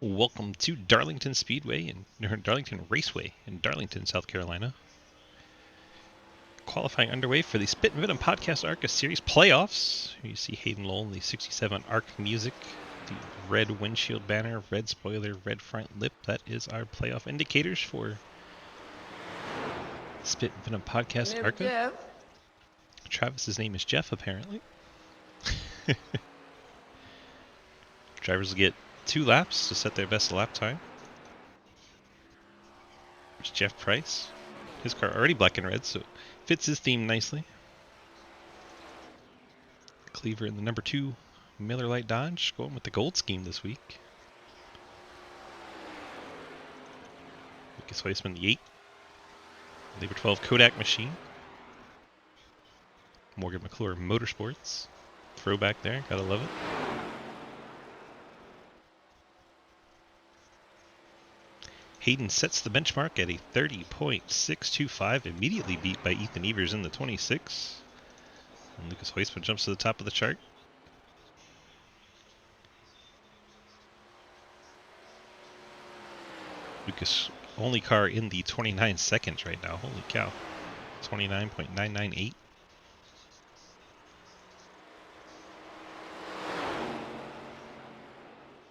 Welcome to Darlington Speedway and Darlington Raceway in Darlington, South Carolina. Qualifying underway for the Spittin Venom Podcast ARCA Series playoffs. You see Hayden Lowell in the 67 ARC music, the red windshield banner, red spoiler, red front lip. That is our playoff indicators for Spittin Venom Podcast ARCA. Jeff. Travis's name is Jeff, apparently. Drivers will get 2 laps to set their best lap time. There's Jeff Price. His car already black and red, so fits his theme nicely. Cleaver in the number 2 Miller Lite Dodge, going with the gold scheme this week. Lucas Weissman, the 8. Labor 12 Kodak Machine. Morgan McClure Motorsports. Throwback there, gotta love it. Hayden sets the benchmark at a 30.625, immediately beat by Ethan Evers in the 26. And Lucas Weissman jumps to the top of the chart. Lucas, only car in the 29 seconds right now. Holy cow. 29.998.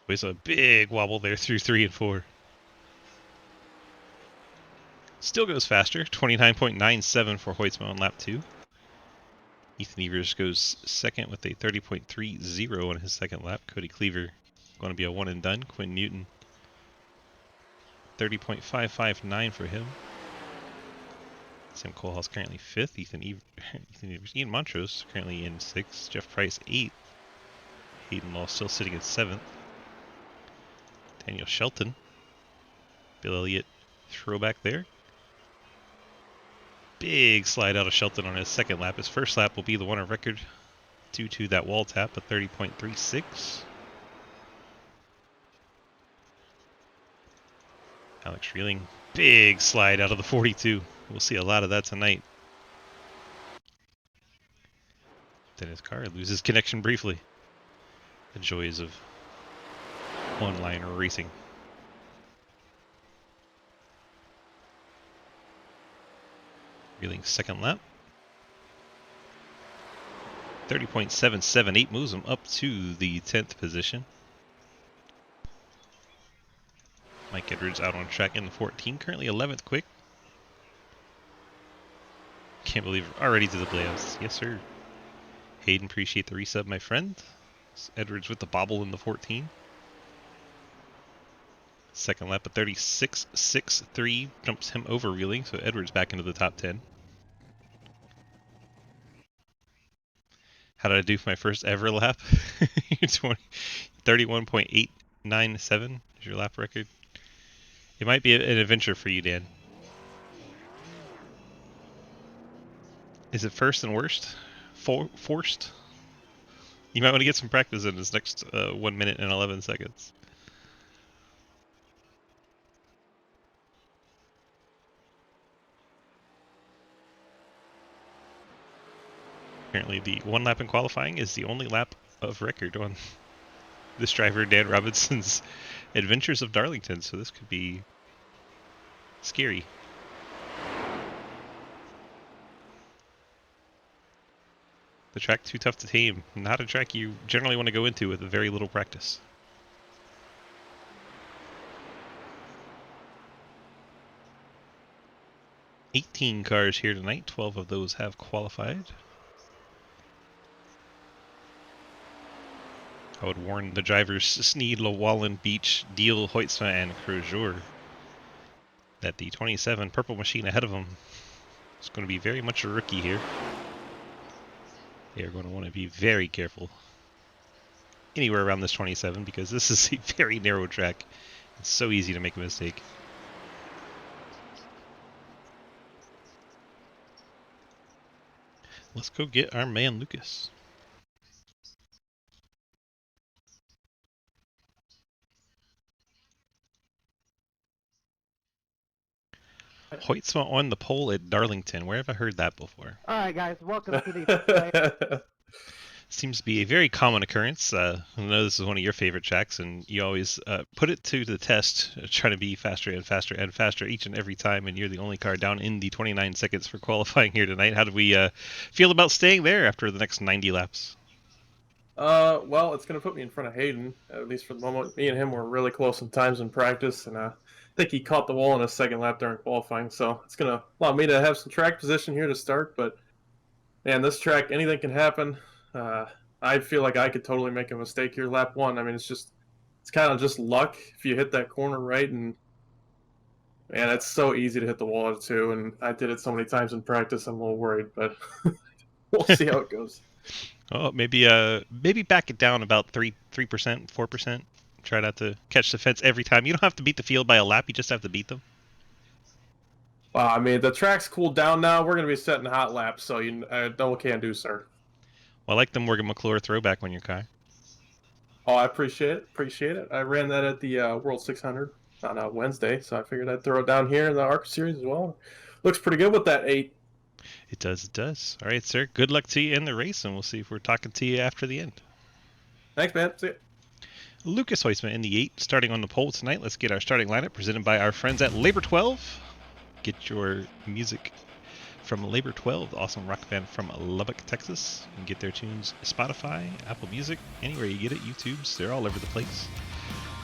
Was a big wobble there through 3 and 4. Still goes faster, 29.97 for Hoytsma on lap 2. Ethan Evers goes second with a 30.30 on his second lap. Cody Cleaver going to be a one and done. Quinn Newton, 30.559 for him. Sam Colehouse currently 5th. Ian Montrose currently in 6th. Jeff Price 8th. Hayden Law still sitting at 7th. Daniel Shelton. Bill Elliott throwback there. Big slide out of Shelton on his second lap. His first lap will be the one on record due to that wall tap of 30.36. Alex Reeling, big slide out of the 42. We'll see a lot of that tonight. Then his car loses connection briefly. The joys of one-line racing. Reeling's second lap. 30.778 moves him up to the 10th position. Mike Edwards out on track in the 14, currently 11th quick. Can't believe we're already to the playoffs. Yes, sir. Hayden, appreciate the resub, my friend. Edwards with the bobble in the 14. Second lap of 36.63 jumps him over Reeling, so Edwards back into the top 10. How did I do for my first ever lap? 31.897 is your lap record. It might be an adventure for you, Dan. Is it first and worst? Forced? You might want to get some practice in this next 1 minute and 11 seconds. Apparently the one lap in qualifying is the only lap of record on this driver, Dan Robinson's Adventures of Darlington, so this could be scary. The track too tough to tame. Not a track you generally want to go into with very little practice. $18 cars here tonight. 12 of those have qualified. I would warn the drivers Sneed, Llewellyn, Beach, Deal, Hoytsma, and Crozier that the 27 purple machine ahead of them is going to be very much a rookie here. They are going to want to be very careful anywhere around this 27 because this is a very narrow track. It's so easy to make a mistake. Let's go get our man Lucas. Hoytsma on the pole at Darlington. Where have I heard that before? All right, guys, welcome to the Seems to be a very common occurrence. I know this is one of your favorite tracks, and you always put it to the test, trying to be faster and faster and faster each and every time, and you're the only car down in the 29 seconds for qualifying here tonight. How do we feel about staying there after the next 90 laps? Well, it's going to put me in front of Hayden, at least for the moment. Me and him were really close in times in practice, and I think he caught the wall in a second lap during qualifying. So it's going to allow me to have some track position here to start. But man, this track, anything can happen. Uh, I feel like I could totally make a mistake here lap one. I mean, it's kind of just luck if you hit that corner right, and man, it's so easy to hit the wall at two. And I did it so many times in practice. I'm a little worried, but we'll see how it goes. Oh, maybe back it down about 3%, 4%. Try not to catch the fence every time. You don't have to beat the field by a lap. You just have to beat them. I mean, the track's cooled down now. We're going to be setting hot laps, so no can do, sir. Well, I like the Morgan McClure throwback on your car. Oh, I appreciate it. Appreciate it. I ran that at the World 600 on Wednesday, so I figured I'd throw it down here in the ARCA series as well. Looks pretty good with that 8. It does, it does. All right, sir. Good luck to you in the race, and we'll see if we're talking to you after the end. Thanks, man. See ya. Lucas Heusman in the 8, starting on the pole tonight. Let's get our starting lineup presented by our friends at Labor 12. Get your music from Labor 12, the awesome rock band from Lubbock, Texas. You can get their tunes Spotify, Apple Music, anywhere you get it, YouTube's, they're all over the place.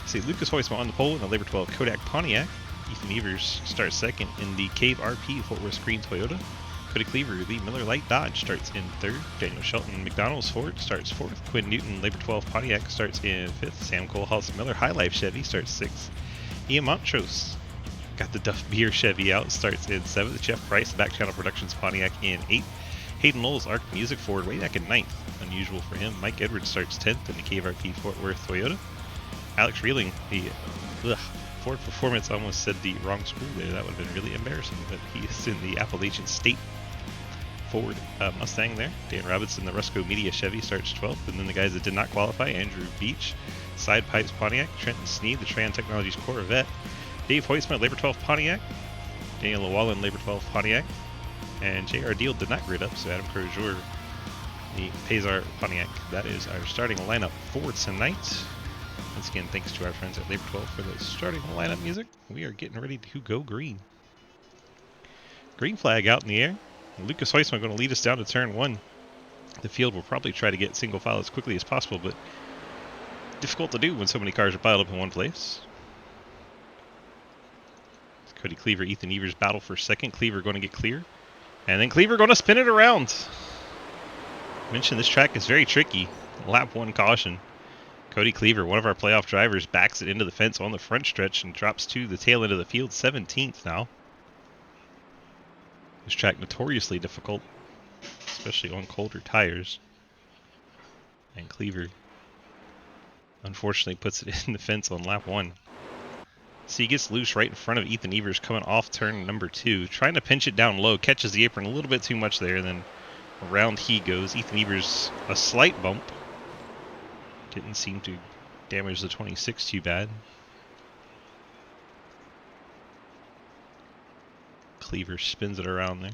See Lucas Heusman on the pole in the Labor 12 Kodak Pontiac. Ethan Evers starts second in the Cave RP Fort Worth Green Toyota. Cody Cleaver, the Miller Lite Dodge, starts in third. Daniel Shelton McDonald's Ford starts fourth. Quinn Newton Labor 12 Pontiac starts in fifth. Sam Kohlhaas Miller High Life Chevy starts sixth. Ian Montrose got the Duff Beer Chevy out, starts in seventh. Jeff Price Back Channel Productions Pontiac in eighth. Hayden Knowles Arc Music Ford way back in ninth, unusual for him. Mike Edwards starts 10th in the KVRP Fort Worth Toyota. Alex Reeling, the Ford Performance, almost said the wrong school there. That would have been really embarrassing, but he is in the Appalachian State Ford Mustang there. Dan Robinson, the Rusco Media Chevy, starts 12th. And then the guys that did not qualify, Andrew Beach, Side Pipes Pontiac, Trenton Sneed, the Tran Technologies Corvette, Dave Heusman, Labor 12 Pontiac, Daniel Llewellyn, Labor 12 Pontiac, and J.R. Deal did not grid up, so Adam Crozier, the Pazar Pontiac. That is our starting lineup for tonight. Once again, thanks to our friends at Labor 12 for the starting lineup music. We are getting ready to go green. Green flag out in the air. Lucas Heusman going to lead us down to turn one. The field will probably try to get single file as quickly as possible, but difficult to do when so many cars are piled up in one place. Cody Cleaver, Ethan Evers battle for second. Cleaver going to get clear. And then Cleaver going to spin it around. I mentioned this track is very tricky. Lap one caution. Cody Cleaver, one of our playoff drivers, backs it into the fence on the front stretch and drops to the tail end of the field, 17th now. This track notoriously difficult, especially on colder tires. And Cleaver, unfortunately, puts it in the fence on lap one. So he gets loose right in front of Ethan Evers coming off turn number 2, trying to pinch it down low, catches the apron a little bit too much there, and then around he goes. Ethan Evers, a slight bump. Didn't seem to damage the 26 too bad. Cleaver spins it around there.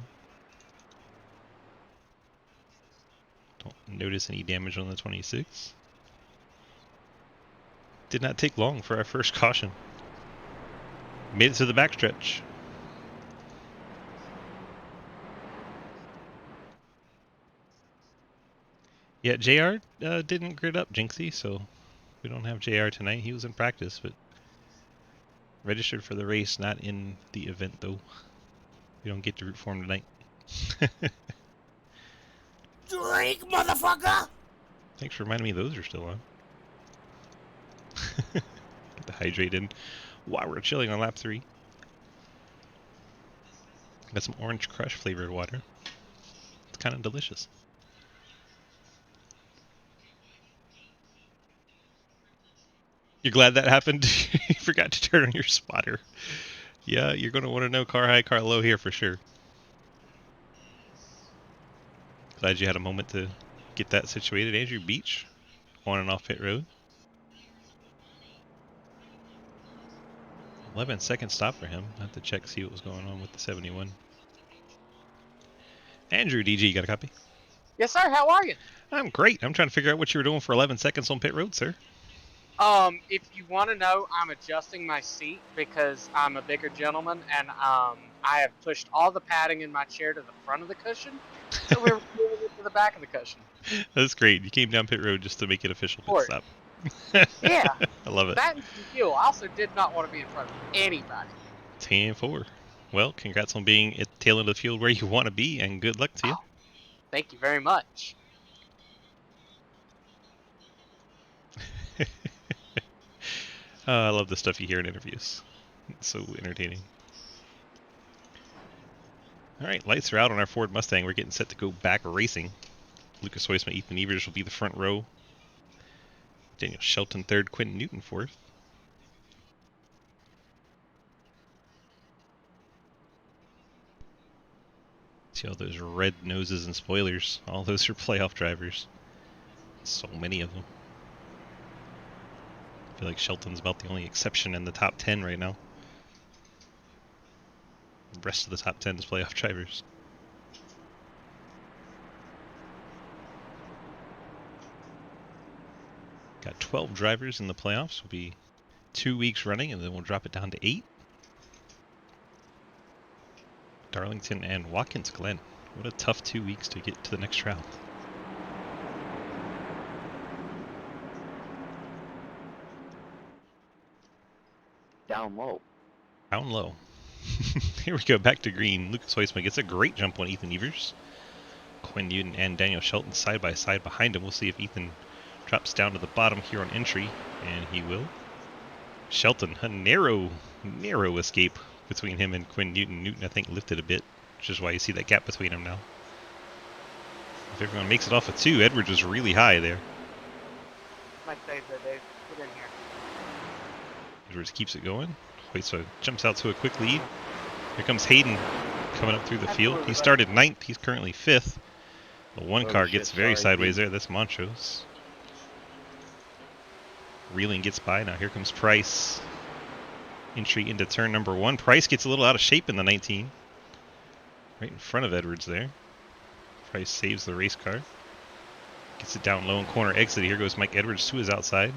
Don't notice any damage on the 26. Did not take long for our first caution. Made it to the backstretch. Yeah, JR didn't grid up Jinxie, so we don't have JR tonight. He was in practice, but registered for the race, not in the event, though. We don't get to root for him tonight. Drink, motherfucker! Thanks for reminding me those are still on. Get the hydrate in while we're chilling on lap 3. Got some Orange Crush flavored water. It's kind of delicious. You're glad that happened? You forgot to turn on your spotter. Yeah, you're going to want to know car high, car low here for sure. Glad you had a moment to get that situated. Andrew Beach, on and off pit road. 11-second stop for him. I have to check, see what was going on with the 71. Andrew DG, you got a copy? Yes, sir. How are you? I'm great. I'm trying to figure out what you were doing for 11 seconds on pit road, sir. If you want to know, I'm adjusting my seat because I'm a bigger gentleman, and I have pushed all the padding in my chair to the front of the cushion, so we're moving it to the back of the cushion. That's great. You came down pit road just to make it official pit Or, stop. yeah, I love it. that and some fuel. I also did not want to be in front of anybody. 10-4. Well, congrats on being at the tail end of the field where you want to be, and good luck to you. Oh, thank you very much. I love the stuff you hear in interviews. It's so entertaining. All right, lights are out on our Ford Mustang. We're getting set to go back racing. Lucas Heusman, Ethan Evers will be the front row. Daniel Shelton third, Quentin Newton fourth. See all those red noses and spoilers. All those are playoff drivers. So many of them. I feel like Shelton's about the only exception in the top 10 right now. The rest of the top 10 is playoff drivers. Got 12 drivers in the playoffs. Will be 2 weeks running, and then we'll drop it down to 8. Darlington and Watkins Glen. What a tough 2 weeks to get to the next round. Down low. Down low. Here we go, back to green. Lucas Heusman gets a great jump on Ethan Evers. Quinn Newton and Daniel Shelton side by side behind him. We'll see if Ethan drops down to the bottom here on entry, and he will. Shelton, a narrow escape between him and Quinn Newton. Newton, I think, lifted a bit, which is why you see that gap between them now. If everyone makes it off of 2, Edwards was really high there. Might say that they put in here. Edwards keeps it going. Heusman jumps out to a quick lead. Here comes Hayden coming up through the field. He started 9th. He's currently 5th. The one car gets very sideways there. That's Montrose. Reeling gets by. Now here comes Price. Entry into turn number 1. Price gets a little out of shape in the 19. Right in front of Edwards there. Price saves the race car. Gets it down low in corner exit. Here goes Mike Edwards to his outside.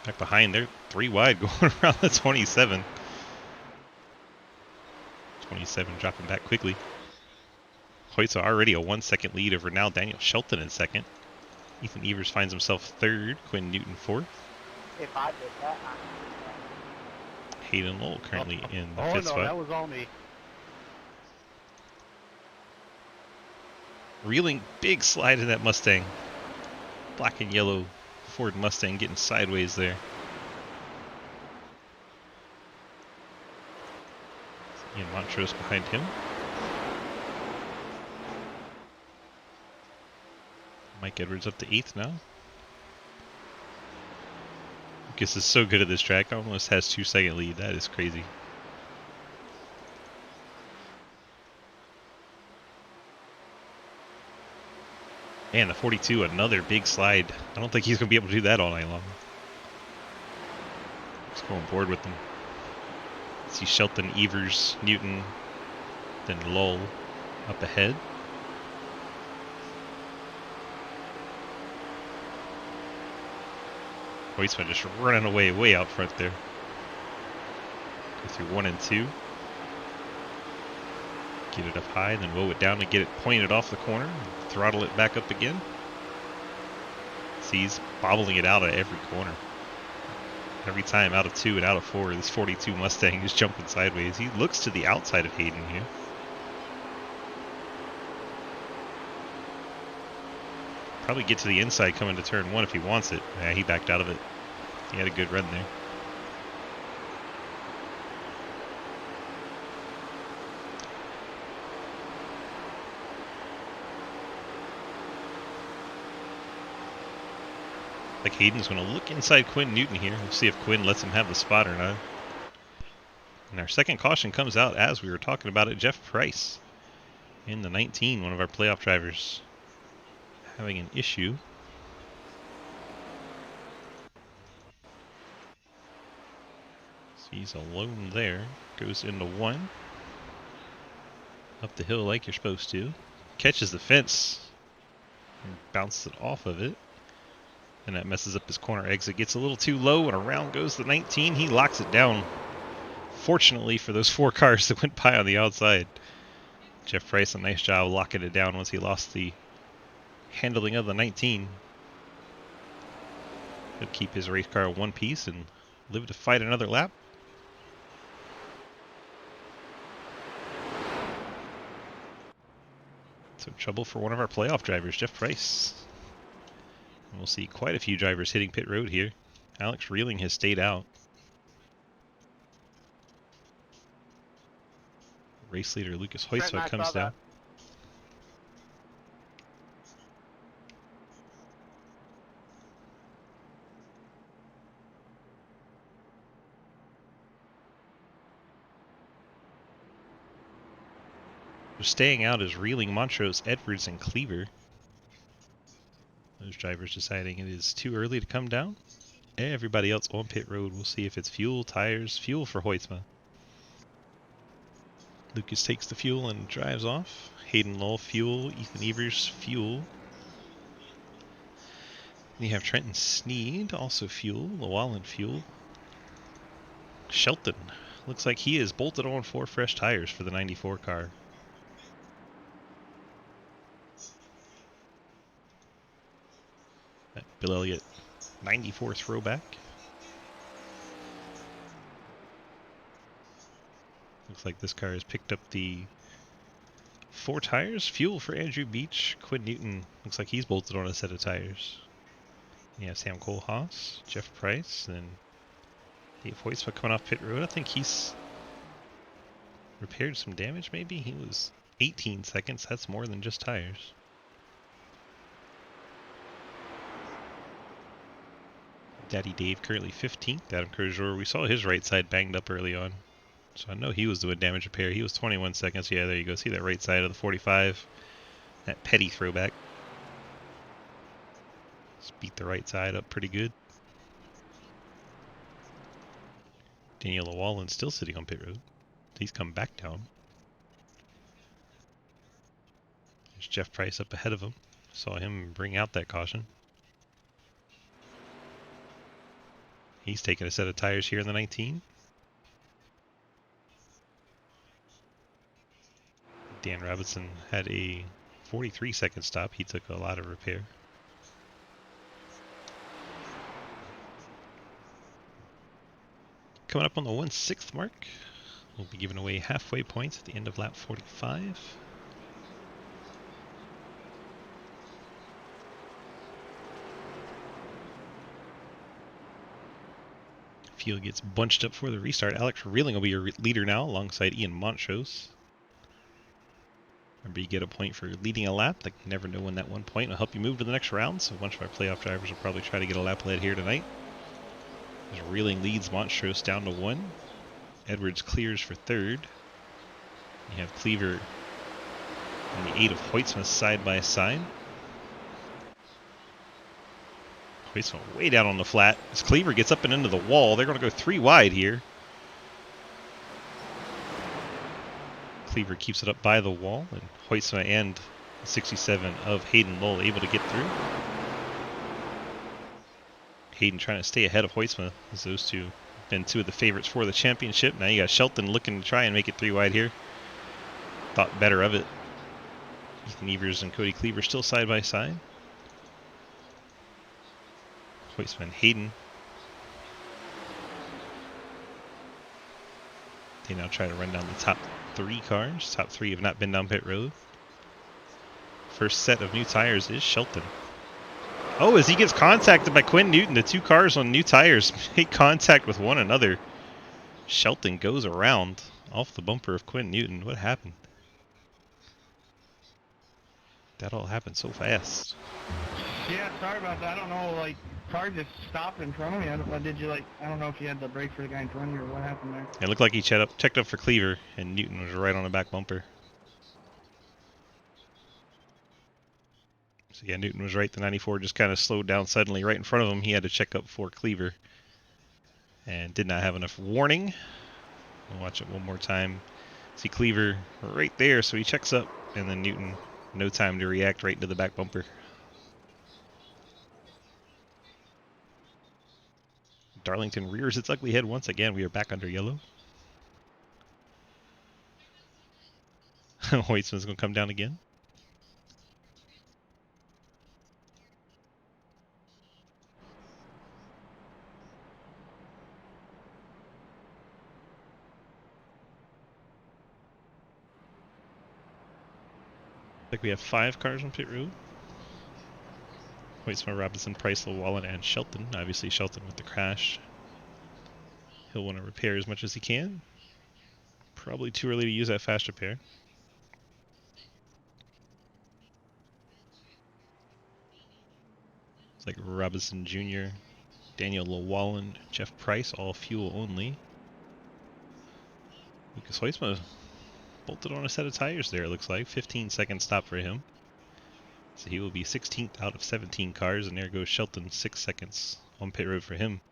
Back behind there. 3 wide going around the 27. 27 dropping back quickly. Hoyt's already a 1 second lead over now Daniel Shelton in second. Ethan Evers finds himself third. Quinn Newton fourth. If I did that, Hayden Lowell currently in the Oh fifth no, spot. that was all me. Reeling big slide in that Mustang. Black and yellow Ford Mustang getting sideways there. Ian Montrose behind him. Mike Edwards up to 8th now. Lucas is so good at this track, almost has 2 second lead. That is crazy. Man, the 42, another big slide. I don't think he's going to be able to do that all night long. Let's go on board with them. See Shelton, Evers, Newton, then Lowell up ahead. Heusman just running away way out front there. Go through 1 and 2. Get it up high, then roll it down and get it pointed off the corner. Throttle it back up again. See, he's bobbling it out at every corner. Every time out of 2 and out of 4, this 42 Mustang is jumping sideways. He looks to the outside of Hayden here. Probably get to the inside coming to turn 1 if he wants it. Yeah, he backed out of it. He had a good run there. Like Hayden's going to look inside Quinn Newton here. We'll see if Quinn lets him have the spot or not. And our second caution comes out as we were talking about it. Jeff Price in the 19, one of our playoff drivers, having an issue. So he's alone there. Goes into 1. Up the hill like you're supposed to. Catches the fence. And bounces it off of it. And that messes up his corner exit. Gets a little too low, and around goes the 19. He locks it down. Fortunately for those 4 cars that went by on the outside. Jeff Price, a nice job locking it down once he lost the handling of the 19. He'll keep his race car in one piece and live to fight another lap. So trouble for one of our playoff drivers, Jeff Price. And we'll see quite a few drivers hitting pit road here. Alex Reeling has stayed out. Race leader Lucas Hoytsma comes down. Staying out is Reeling, Montrose, Edwards, and Cleaver. Those drivers deciding it is too early to come down. Everybody else on pit road, we'll see if it's fuel, tires, fuel for Hoytsma. Lucas takes the fuel and drives off. Hayden Lowell, fuel. Ethan Evers, fuel. And you have Trenton Sneed, also fuel. Llewellyn, fuel. Shelton, looks like he is bolted on 4 fresh tires for the 94 car. That Bill Elliott 94 throwback. Looks like this car has picked up the 4 tires. Fuel for Andrew Beach. Quinn Newton looks like he's bolted on a set of tires. You have Sam Kohlhaas, Jeff Price, and Dave Hoytsma coming off pit road. I think he's repaired some damage maybe. He was 18 seconds. That's more than just tires. Daddy Dave currently 15th. Adam Crozier, we saw his right side banged up early on. So I know he was doing damage repair. He was 21 seconds. Yeah, there you go. See that right side of the 45? That petty throwback. Just beat the right side up pretty good. Daniel Llewellyn still sitting on pit road. He's come back down. There's Jeff Price up ahead of him. Saw him bring out that caution. He's taking a set of tires here in the 19. Dan Robinson had a 43-second stop. He took a lot of repair. Coming up on the 1/6 mark, we'll be giving away halfway points at the end of lap 45. Field gets bunched up for the restart. Alex Reeling will be your leader now alongside Ian Montrose. Remember, you get a point for leading a lap. Like, you never know when that 1 point will help you move to the next round, so a bunch of our playoff drivers will probably try to get a lap lead here tonight. As Reeling leads Montrose down to 1. Edwards clears for 3rd. You have Cleaver and the 8 of Hoytsma side by side. Hoytsma way down on the flat. As Cleaver gets up and into the wall, they're going to go 3 wide here. Cleaver keeps it up by the wall, and Hoytsma and 67 of Hayden Lowell able to get through. Hayden trying to stay ahead of Hoytsma, as those two have been 2 of the favorites for the championship. Now you got Shelton looking to try and make it 3 wide here. Thought better of it. Ethan Evers and Cody Cleaver still side by side. Hoytsma and Hayden. They now try to run down the top 3 cars. Top 3 have not been down pit road. First set of new tires is Shelton. Oh, as he gets contacted by Quinn Newton, the 2 cars on new tires make contact with one another. Shelton goes around off the bumper of Quinn Newton. What happened? That all happened so fast. Yeah, sorry about that. I don't know, like, car just stopped in front of me. I don't know if you had to brake for the guy in front of you or what happened there. It looked like he checked up for Cleaver, and Newton was right on the back bumper. So yeah, Newton was right. The 94 just kind of slowed down suddenly right in front of him. He had to check up for Cleaver and did not have enough warning. We'll watch it one more time. See Cleaver right there, so he checks up, and then Newton, no time to react, right into the back bumper. Darlington rears its ugly head once again. We are back under yellow. Hoytsman's going to come down again. I think we have 5 cars on pit road. Hoytsman, Robinson, Price, Llewellyn, and Shelton. Obviously Shelton with the crash. He'll want to repair as much as he can. Probably too early to use that fast repair. It's like Robinson Jr., Daniel Llewellyn, Jeff Price, all fuel only. Lucas Hoytsma bolted on a set of tires there, it looks like. 15-second stop for him. So he will be 16th out of 17 cars, and there goes Shelton, 6 seconds on pit road for him.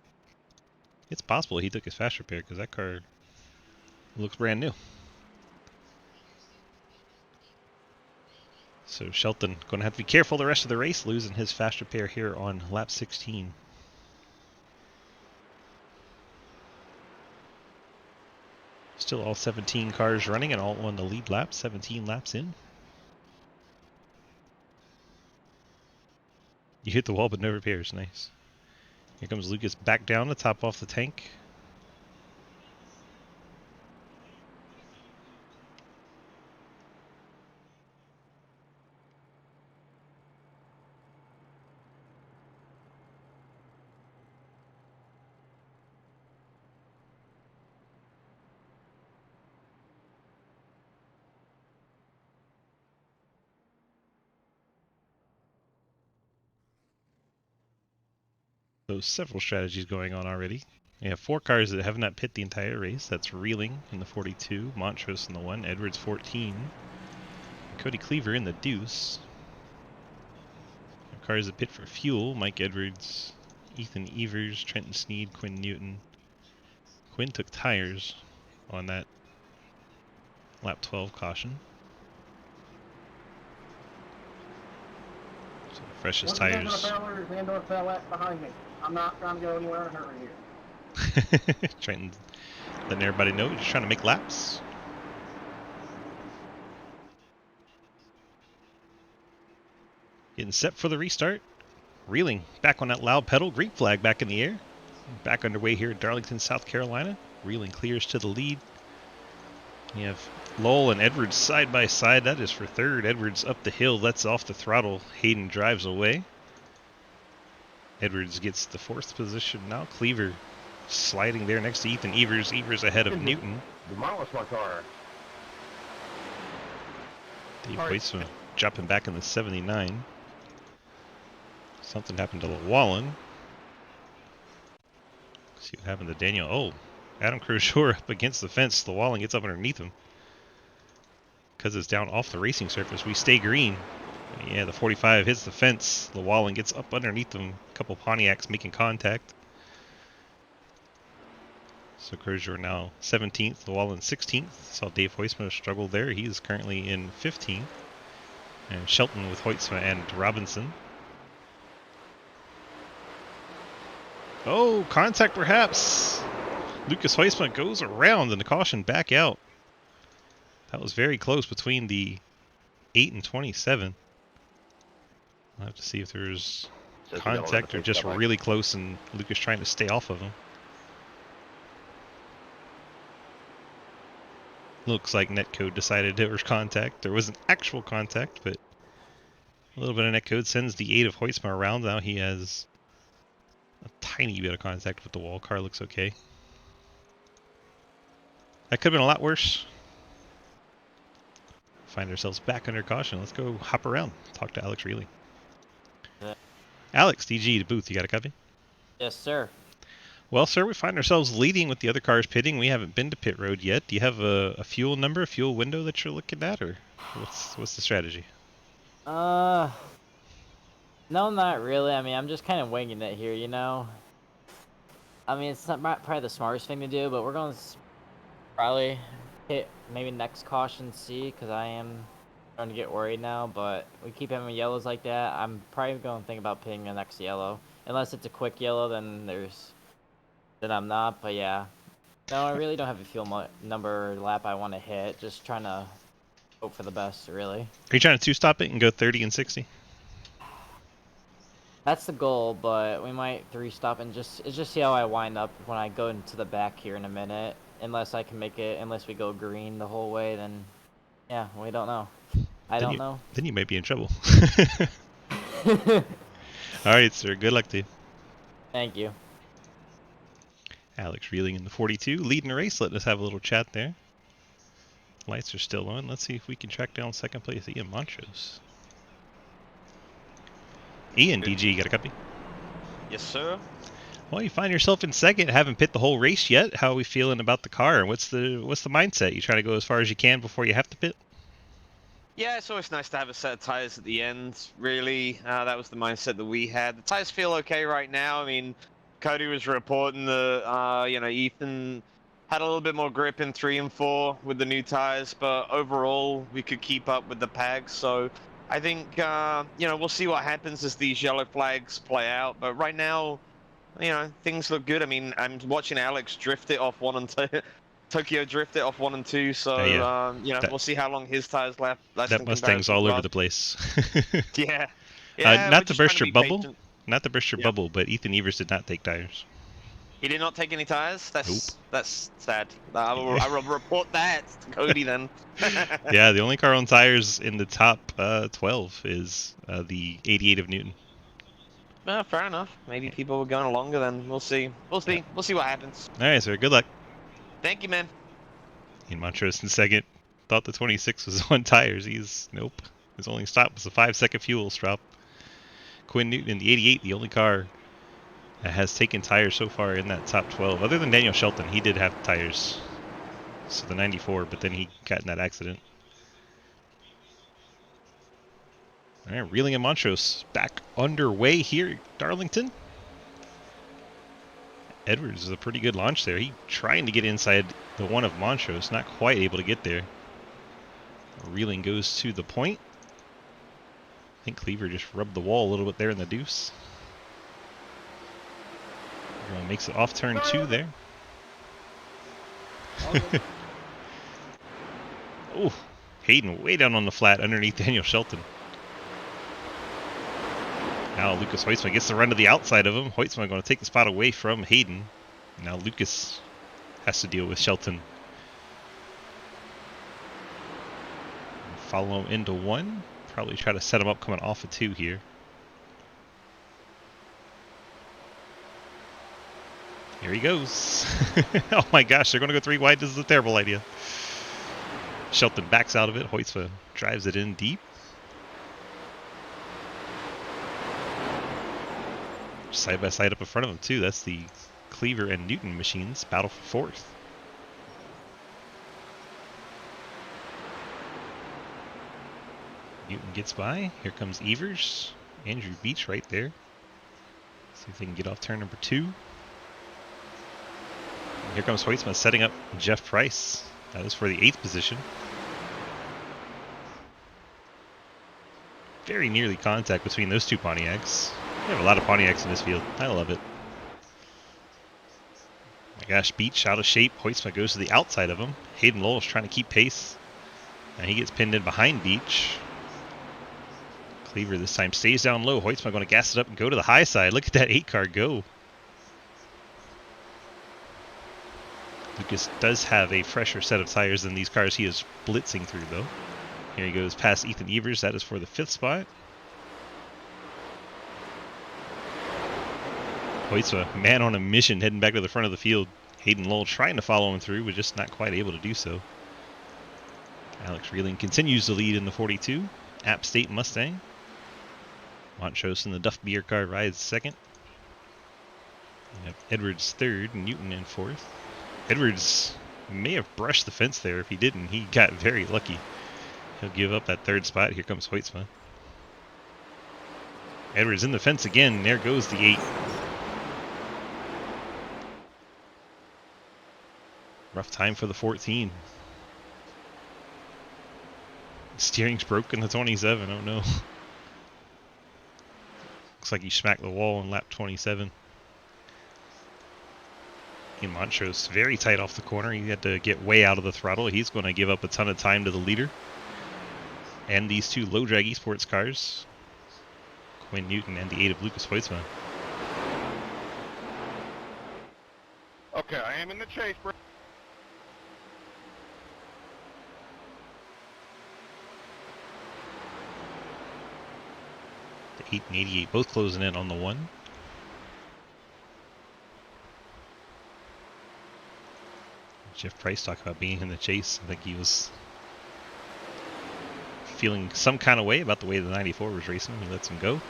It's possible he took his fast repair because that car looks brand new. So Shelton going to have to be careful the rest of the race, losing his fast repair here on lap 16. Still all 17 cars running and all on the lead lap, 17 laps in. You hit the wall but no repairs, nice. Here comes Lucas back down to top off the tank. So several strategies going on already. We have 4 cars that have not pit the entire race. That's Reeling in the 42, Montrose in the 1, Edwards 14, Cody Cleaver in the deuce. Cars that pit for fuel, Mike Edwards, Ethan Evers, Trenton Sneed, Quinn Newton. Quinn took tires on that lap 12 caution. So freshest tires. Behind me. I'm not trying to go anywhere in a hurry here. Trenton letting everybody know he's trying to make laps. Getting set for the restart. Reeling back on that loud pedal. Green flag back in the air. Back underway here at Darlington, South Carolina. Reeling clears to the lead. You have Lowell and Edwards side by side. That is for third. Edwards up the hill, lets off the throttle. Hayden drives away. Edwards gets the 4th position now. Cleaver sliding there next to Ethan Evers. Evers ahead of Newton. Demolish my car. Dave Hoytsma dropping back in the 79. Something happened to Llewellyn. See what happened to Daniel. Oh, Adam Crozier up against the fence. Llewellyn gets up underneath him. Because it's down off the racing surface, we stay green. Yeah, the 45 hits the fence. Llewellyn gets up underneath them. A couple Pontiacs making contact. So Crozier now 17th, Llewellyn 16th. Saw Dave Hoytsma struggle there. He is currently in 15th. And Shelton with Hoytsma and Robinson. Oh, contact perhaps. Lucas Hoytsma goes around and the caution back out. That was very close between the 8 and 27. I'll have to see if there's contact or just really close and Lucas trying to stay off of him. Looks like netcode decided there was contact. There wasn't actual contact, but a little bit of netcode sends the 8 of Hoytsma around. Now he has a tiny bit of contact with the wall. Car looks okay. That could have been a lot worse. Find ourselves back under caution. Let's go hop around. Talk to Alex Reilly. Alex, DG to booth. You got a copy? Yes, sir. Well, sir, we find ourselves leading with the other cars pitting. We haven't been to pit road yet. Do you have a fuel number, a fuel window that you're looking at, or what's the strategy? No, not really. I mean, I'm just kind of winging it here, you know. I mean, it's not probably the smartest thing to do, but we're going to probably hit maybe next caution C, because I am starting to get worried now. But we keep having yellows like that. I'm probably going to think about pitting the next yellow. Unless it's a quick yellow, then there's that I'm not, but yeah. No, I really don't have a fuel number lap I want to hit. Just trying to hope for the best, really. Are you trying to two-stop it and go 30 and 60? That's the goal, but we might three-stop and just see how I wind up when I go into the back here in a minute. Unless I can make it, unless we go green the whole way, then yeah, we don't know. I don't know. Then you might be in trouble. All right, sir. Good luck to you. Thank you. Alex reeling in the 42, leading the race. Letting us have a little chat there. Lights are still on. Let's see if we can track down second place Ian Montrose. Ian, DG, got a copy? Yes, sir. Well, you find yourself in second, haven't pit the whole race yet. How are we feeling about the car? And what's the mindset? You trying to go as far as you can before you have to pit? Yeah, it's always nice to have a set of tires at the end, really. That was the mindset that we had. The tires feel okay right now. I mean, Cody was reporting that, Ethan had a little bit more grip in 3 and 4 with the new tires, but overall, we could keep up with the pags. So I think, we'll see what happens as these yellow flags play out. But right now, things look good. I mean, I'm watching Alex drift it off 1 and 2. Tokyo drift it off 1 and 2, so we'll see how long his tires last. That Mustang's all over the place. Yeah. Not to burst your bubble, Yeah. but Ethan Evers did not take tires. He did not take any tires. Nope. That's sad. I will report that to Cody then. Yeah, the only car on tires in the top 12 is the 88 of Newton. Well, fair enough. Maybe people were going longer then. We'll see. We'll see. We'll see what happens. All right, sir. Good luck. Thank you, man. Ian Montrose in second. Thought the 26 was on tires. Nope. His only stop was a 5-second fuel stop. Quinn Newton in the 88, the only car that has taken tires so far in that top 12. Other than Daniel Shelton, he did have tires. So the 94, but then he got in that accident. All right, reeling in Montrose back underway here at Darlington. Edwards is a pretty good launch there. He trying to get inside the one of Montrose, not quite able to get there. Reeling goes to the point. I think Cleaver just rubbed the wall a little bit there in the deuce. Makes it off turn 2 there. Oh, Hayden way down on the flat underneath Daniel Shelton. Now Lucas Hoytsma gets the run to the outside of him. Hoytsma going to take the spot away from Hayden. Now Lucas has to deal with Shelton. Follow him into 1. Probably try to set him up coming off of 2 here. Here he goes. Oh my gosh, they're going to go 3 wide. This is a terrible idea. Shelton backs out of it. Hoytsma drives it in deep. Side by side up in front of him too. That's the Cleaver and Newton machines battle for 4th. Newton gets by. Here comes Evers. Andrew Beach right there. See if they can get off turn number 2. And here comes Hoytsma setting up Jeff Price. That is for the 8th position. Very nearly contact between those 2 Pontiacs. We have a lot of Pontiacs in this field. I love it. My gosh, Beach out of shape. Hoytsma goes to the outside of him. Hayden Lowell is trying to keep pace. And he gets pinned in behind Beach. Cleaver this time stays down low. Hoytsma going to gas it up and go to the high side. Look at that 8 car go. Lucas does have a fresher set of tires than these cars he is blitzing through, though. Here he goes past Ethan Evers. That is for the 5th spot. Hoytsma, man on a mission, heading back to the front of the field. Hayden Lowell trying to follow him through, but just not quite able to do so. Alex Reeling continues to lead in the 42. App State Mustang. Montrose in the Duff Beer car rides 2nd. We have Edwards 3rd, Newton in 4th. Edwards may have brushed the fence there. If he didn't, he got very lucky. He'll give up that 3rd spot. Here comes Hoytsma. Edwards in the fence again. There goes the 8. Rough time for the 14. Steering's broken the 27. Oh no. Looks like he smacked the wall in lap 27. Ian Montrose very tight off the corner. He had to get way out of the throttle. He's going to give up a ton of time to the leader. And these two low drag esports cars, Quinn Newton and the 8 of Lucas Hoytsma. Okay, I am in the chase, bro. The 8 and 88 both closing in on the 1. Jeff Price talked about being in the chase. I think he was feeling some kind of way about the way the 94 was racing. He lets him go.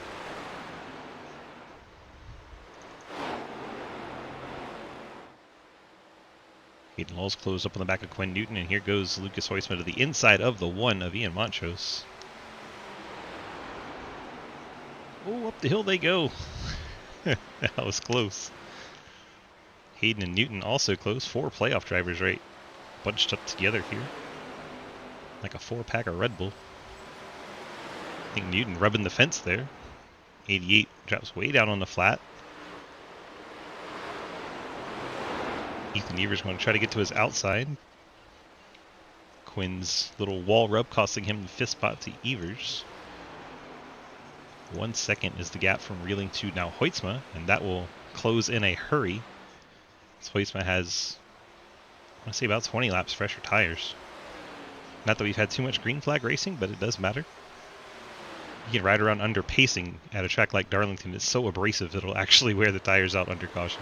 Hayden Lowell's closed up on the back of Quinn Newton, and here goes Lucas Hoytsma to the inside of the 1 of Ian Montrose. Oh, up the hill they go. That was close. Hayden and Newton also close. 4 playoff drivers right bunched up together here. Like a 4-pack of Red Bull. I think Newton rubbing the fence there. 88 drops way down on the flat. Ethan Evers going to try to get to his outside. Quinn's little wall rub costing him the 5th spot to Evers. 1 second is the gap from Reeling to now Hoytsma, and that will close in a hurry. So Hoytsma has, I want to say, about 20 laps fresher tires. Not that we've had too much green flag racing, but it does matter. You can ride around under pacing at a track like Darlington. It's so abrasive, it'll actually wear the tires out under caution.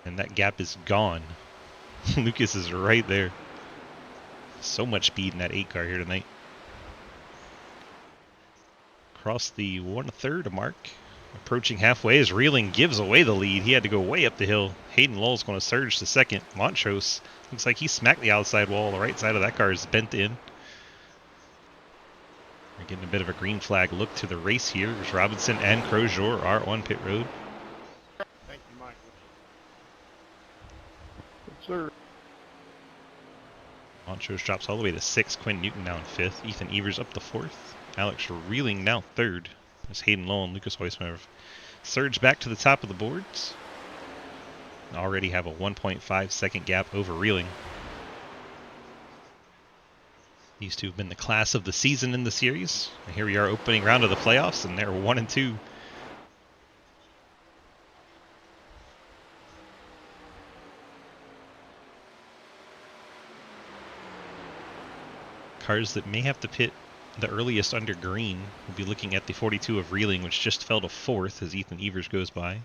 And that gap is gone. Lucas is right there. So much speed in that 8 car here tonight. Across the 1/3 mark. Approaching halfway as Reeling gives away the lead. He had to go way up the hill. Hayden Lowell's going to surge to second. Montrose looks like he smacked the outside wall. The right side of that car is bent in. We're getting a bit of a green flag look to the race here as Robinson and Crozier are on pit road. Thank you, Mike. Sir. Montrose drops all the way to 6th. Quinn Newton now in 5th. Ethan Evers up to 4th. Alex Reeling now 3rd. As Hayden Lowell and Lucas Hoytsma have surged back to the top of the boards. Already have a 1.5 second gap over Reeling. These two have been the class of the season in the series. And here we are opening round of the playoffs, and they're 1 and 2. Cars that may have to pit the earliest under green. We'll be looking at the 42 of Reeling, which just fell to 4th as Ethan Evers goes by.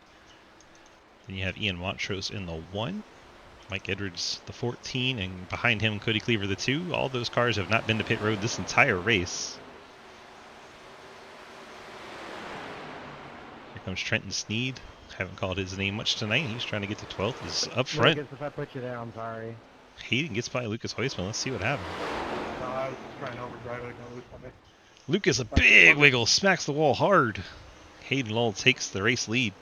Then you have Ian Montrose in the 1. Mike Edwards the 14, and behind him Cody Cleaver the 2. All those cars have not been to pit road this entire race. Here comes Trenton Sneed. Haven't called his name much tonight. He's trying to get to 12th. He's up front. Lucas, if I put you there, I'm sorry. Hayden gets by Lucas Hoytsma. Let's see what happens. No, I was just trying to overdrive it. Gonna lose my bit. Lucas, a big wiggle, smacks the wall hard. Hayden Lowell takes the race lead.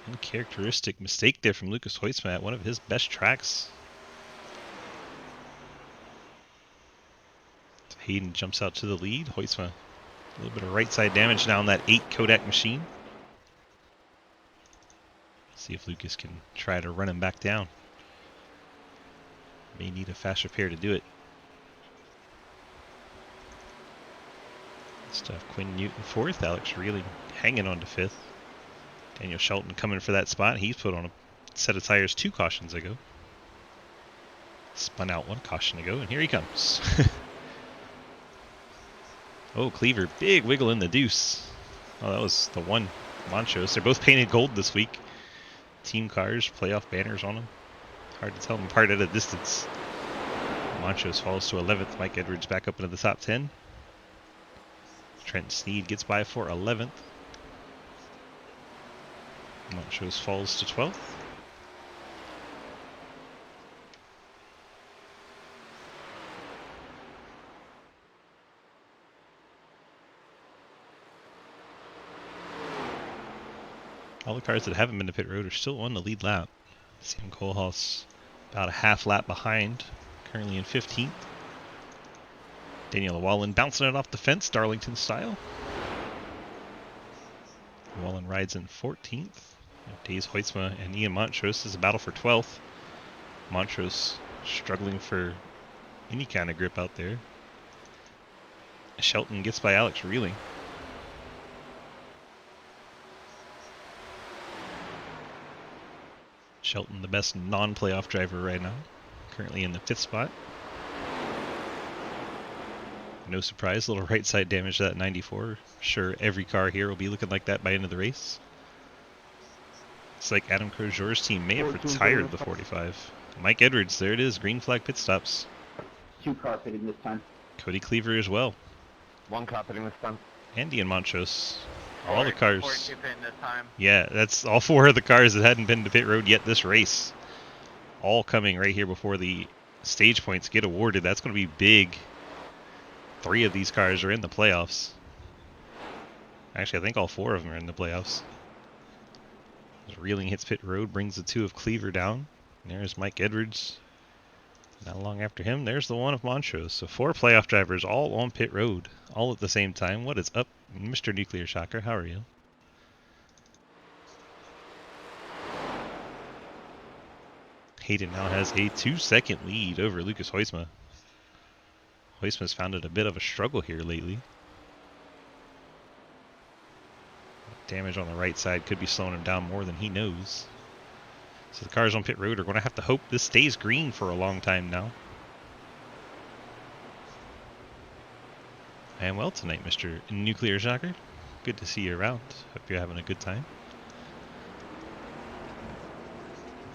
Uncharacteristic mistake there from Lucas Hoytsma at one of his best tracks. Hayden jumps out to the lead. Hoytsma, a little bit of right side damage now on that 8 Kodak machine. See if Lucas can try to run him back down. May need a fast repair to do it. Stuff Quinn Newton 4th, Alex Reeling hanging on to 5th. Daniel Shelton coming for that spot. He's put on a set of tires 2 cautions ago. Spun out 1 caution ago, and here he comes. Oh, Cleaver, big wiggle in the deuce. Oh, that was the 1 Montrose. They're both painted gold this week. Team cars, playoff banners on them. Hard to tell them apart at a distance. Montrose falls to 11th. Mike Edwards back up into the top 10. Trent Sneed gets by for 11th. Montrose falls to 12th. All the cars that haven't been to pit road are still on the lead lap. Sam Kohlhaas about a half lap behind, currently in 15th. Daniel Wallen bouncing it off the fence, Darlington style. Wallen rides in 14th. Days Hoytsma and Ian Montrose is a battle for 12th. Montrose struggling for any kind of grip out there. Shelton gets by Alex Reeling. Shelton, the best non-playoff driver right now, currently in the 5th spot. No surprise, a little right side damage to that 94. Sure, every car here will be looking like that by end of the race. It's like Adam Crozier's team may have retired the 45. Mike Edwards, there it is, green flag pit stops. 2 car pitting this time. Cody Cleaver as well. 1 car pitting this time. Andy and Montrose. All the cars. This time. Yeah, that's all 4 of the cars that hadn't been to pit road yet this race. All coming right here before the stage points get awarded. That's going to be big. 3 of these cars are in the playoffs. Actually, I think all 4 of them are in the playoffs. As Reeling hits pit road, brings the 2 of Cleaver down. And there's Mike Edwards. Not long after him, there's the 1 of Montrose. So 4 playoff drivers all on pit road, all at the same time. What is up, Mr. Nuclear Shocker? How are you? Hayden now has a 2-second lead over Lucas Hoytsma. Hoytsma's found it a bit of a struggle here lately. Damage on the right side could be slowing him down more than he knows. So the cars on pit road are going to have to hope this stays green for a long time now. And well tonight, Mr. Nuclear Shocker. Good to see you around. Hope you're having a good time.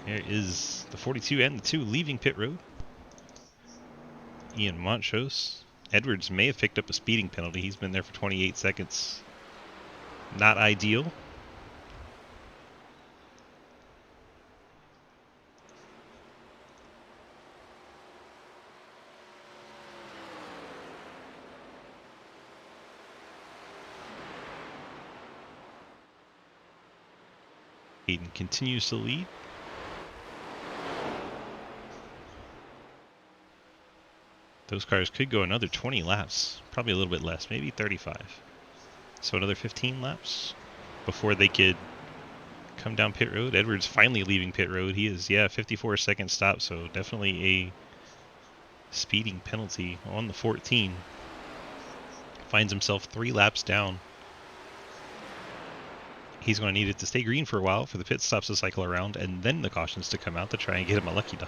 There is the 42 and the 2 leaving pit road. Ian Montrose. Edwards may have picked up a speeding penalty. He's been there for 28 seconds. Not ideal. Hayden continues to lead. Those cars could go another 20 laps, probably a little bit less, maybe 35. So another 15 laps before they could come down pit road. Edwards finally leaving pit road. He is, 54-second stop, so definitely a speeding penalty on the 14. Finds himself 3 laps down. He's going to need it to stay green for a while for the pit stops to cycle around and then the cautions to come out to try and get him a lucky dog.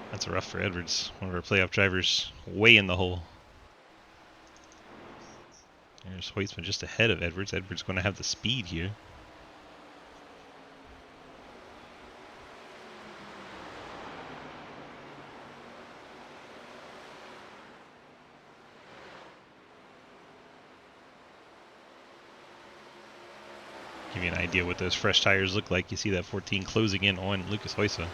That's rough for Edwards, one of our playoff drivers, way in the hole. There's Hoytsman just ahead of Edwards. Edwards going to have the speed here. Give you an idea what those fresh tires look like. You see that 14 closing in on Lucas Hoytsma.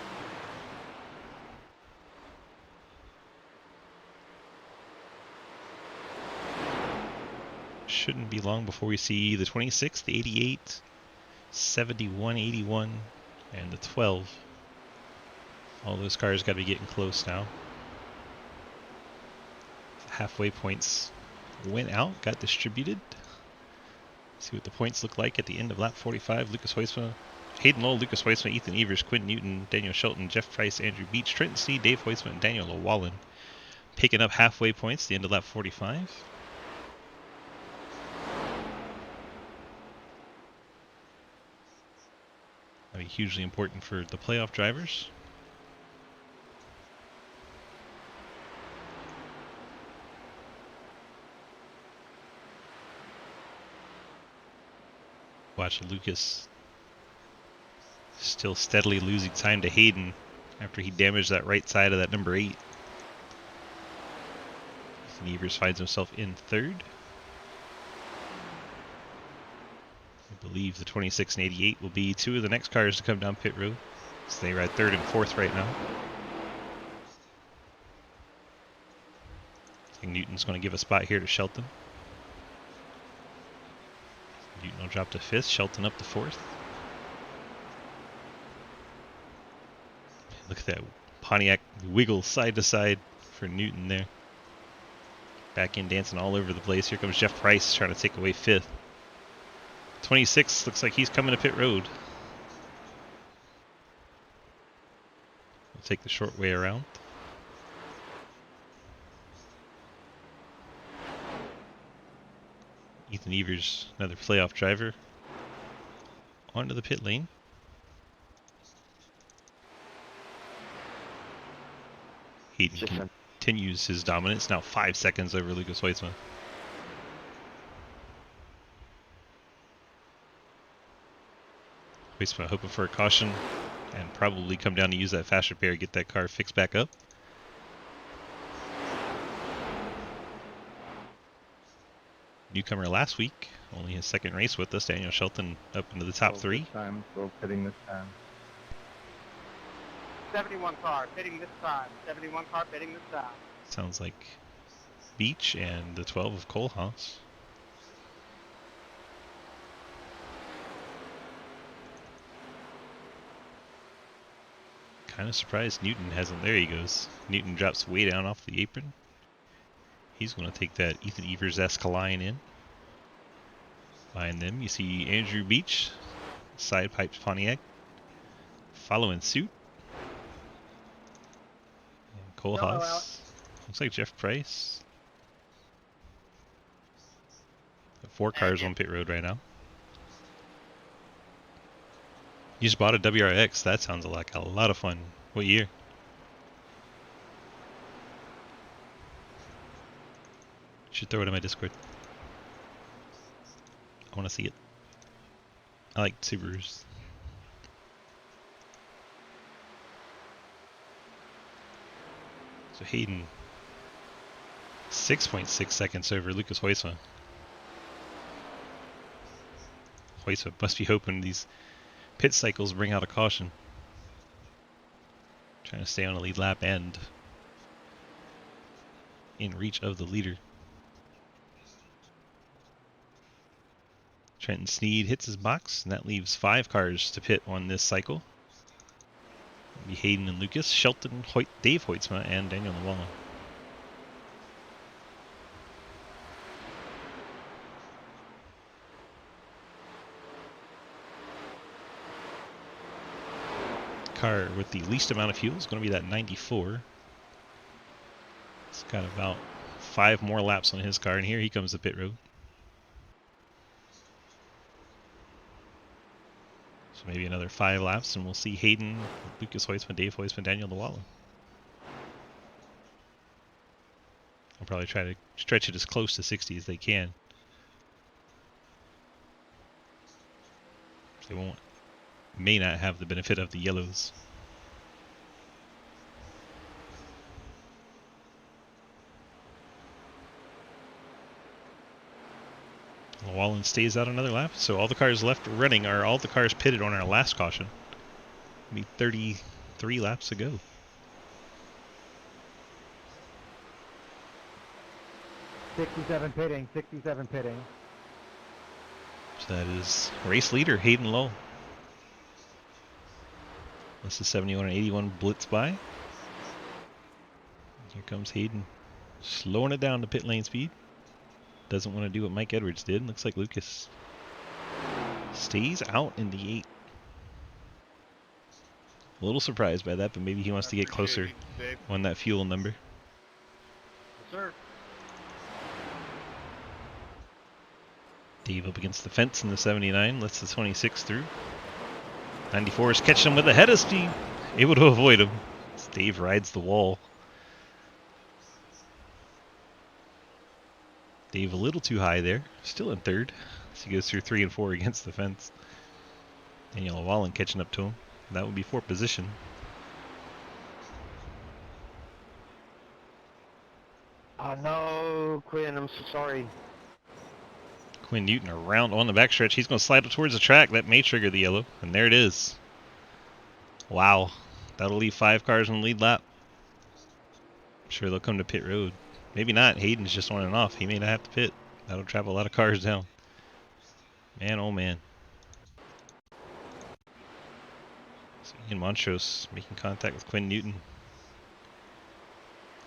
Shouldn't be long before we see the 26, the 88, 71, 81, and the 12. All those cars got to be getting close now. Halfway points went out, got distributed. See what the points look like at the end of lap 45. Lucas Hoytsma, Hayden Lowell, Lucas Hoytsma, Ethan Evers, Quinn Newton, Daniel Shelton, Jeff Price, Andrew Beach, Trenton C, Dave Hoytsma, and Daniel Wallen picking up halfway points at the end of lap 45. That'll be hugely important for the playoff drivers. Watch Lucas still steadily losing time to Hayden after he damaged that right side of that number 8. Evers finds himself in 3rd. I believe the 26 and 88 will be 2 of the next cars to come down pit road. So they ride 3rd and 4th right now. I think Newton's going to give a spot here to Shelton. Newton will drop to 5th, Shelton up to 4th. Look at that Pontiac wiggle side to side for Newton there. Back in dancing all over the place. Here comes Jeff Price trying to take away 5th. 26 looks like he's coming to pit road. We'll take the short way around. Ethan Evers, another playoff driver, onto the pit lane. Hayden continues his dominance, now 5 seconds over Lucas Weitzman. Weitzman hoping for a caution and probably come down to use that fast repair, get that car fixed back up. Newcomer last week, only his 2nd race with us, Daniel Shelton up into the top 3. Time, so pitting this time. 71 car pitting this time. 71 car pitting this time. Sounds like Beach and the 12 of Kohlhaas. Kind of surprised Newton hasn't. There he goes. Newton drops way down off the apron. He's going to take that Ethan Evers-esque line in. Behind them, you see Andrew Beach, side pipes Pontiac, following suit. And Kohlhaas. Looks like Jeff Price. 4 cars on pit road right now. You just bought a WRX. That sounds like a lot of fun. What year? Should throw it in my Discord. I want to see it. I like Subarus. So Hayden, 6.6 seconds over Lucas Huysma. Huysma must be hoping these pit cycles bring out a caution. Trying to stay on a lead lap and in reach of the leader. Trenton Sneed hits his box, and that leaves 5 cars to pit on this cycle. It'll be Hayden and Lucas, Shelton, Dave Hoytsma, and Daniel Nwala. Car with the least amount of fuel is going to be that 94. It's got about 5 more laps on his car, and here he comes to pit road. So maybe another 5 laps, and we'll see Hayden, Lucas Hoytsman, Dave Hoytsman, Daniel Nwala. I'll probably try to stretch it as close to 60 as they can. They may not have the benefit of the yellows. Wallen stays out another lap, so all the cars left running are all the cars pitted on our last caution. It'll be 33 laps to go. '67 pitting, '67 pitting. So that is race leader Hayden Lowe. This is 71 and 81 blitz by. Here comes Hayden, slowing it down to pit lane speed. Doesn't want to do what Mike Edwards did. Looks like Lucas stays out in the 8. A little surprised by that, but maybe he wants to get closer on that fuel number. Yes, sir. Dave up against the fence in the 79, lets the 26 through. 94 is catching him with a head of steam, able to avoid him. As Dave rides the wall. Dave a little too high there, still in 3rd. As he goes through 3 and 4 against the fence. Daniel Wallen catching up to him. That would be 4th position. Oh no, Quinn, I'm so sorry. Quinn Newton around on the backstretch. He's going to slide it towards the track. That may trigger the yellow. And there it is. Wow. That'll leave 5 cars on the lead lap. I'm sure they'll come to pit road. Maybe not. Hayden's just on and off. He may not have to pit. That'll trap a lot of cars down. Man, oh man. So Ian Montrose making contact with Quinn Newton.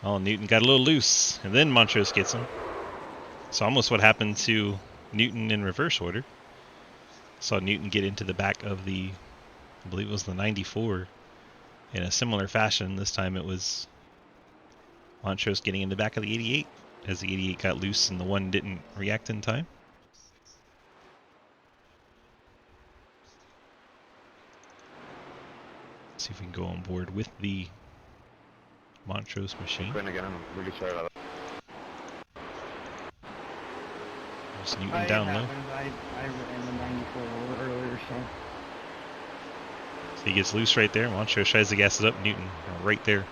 Oh, Newton got a little loose, and then Montrose gets him. So almost what happened to Newton in reverse order. Saw Newton get into the back of the, I believe it was the 94, in a similar fashion. This time it was Montrose getting in the back of the 88, as the 88 got loose and the one didn't react in time. See if we can go on board with the Montrose machine. Again, I'm really sorry about that. There's Newton down low. I ran the 94 earlier, so. So he gets loose right there. Montrose tries to gas it up. Newton right there.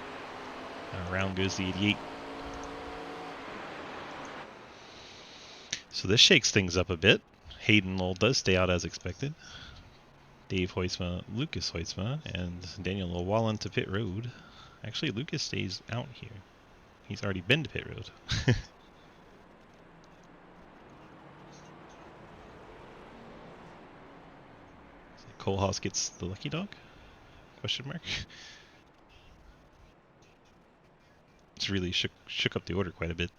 Around goes the 88. So this shakes things up a bit. Hayden Lowell does stay out as expected. Dave Hoytsma, Lucas Hoytsma, and Daniel Llewellyn to pit road. Actually, Lucas stays out here. He's already been to pit road. Kohlhaas gets the lucky dog? Question mark. It's really shook up the order quite a bit.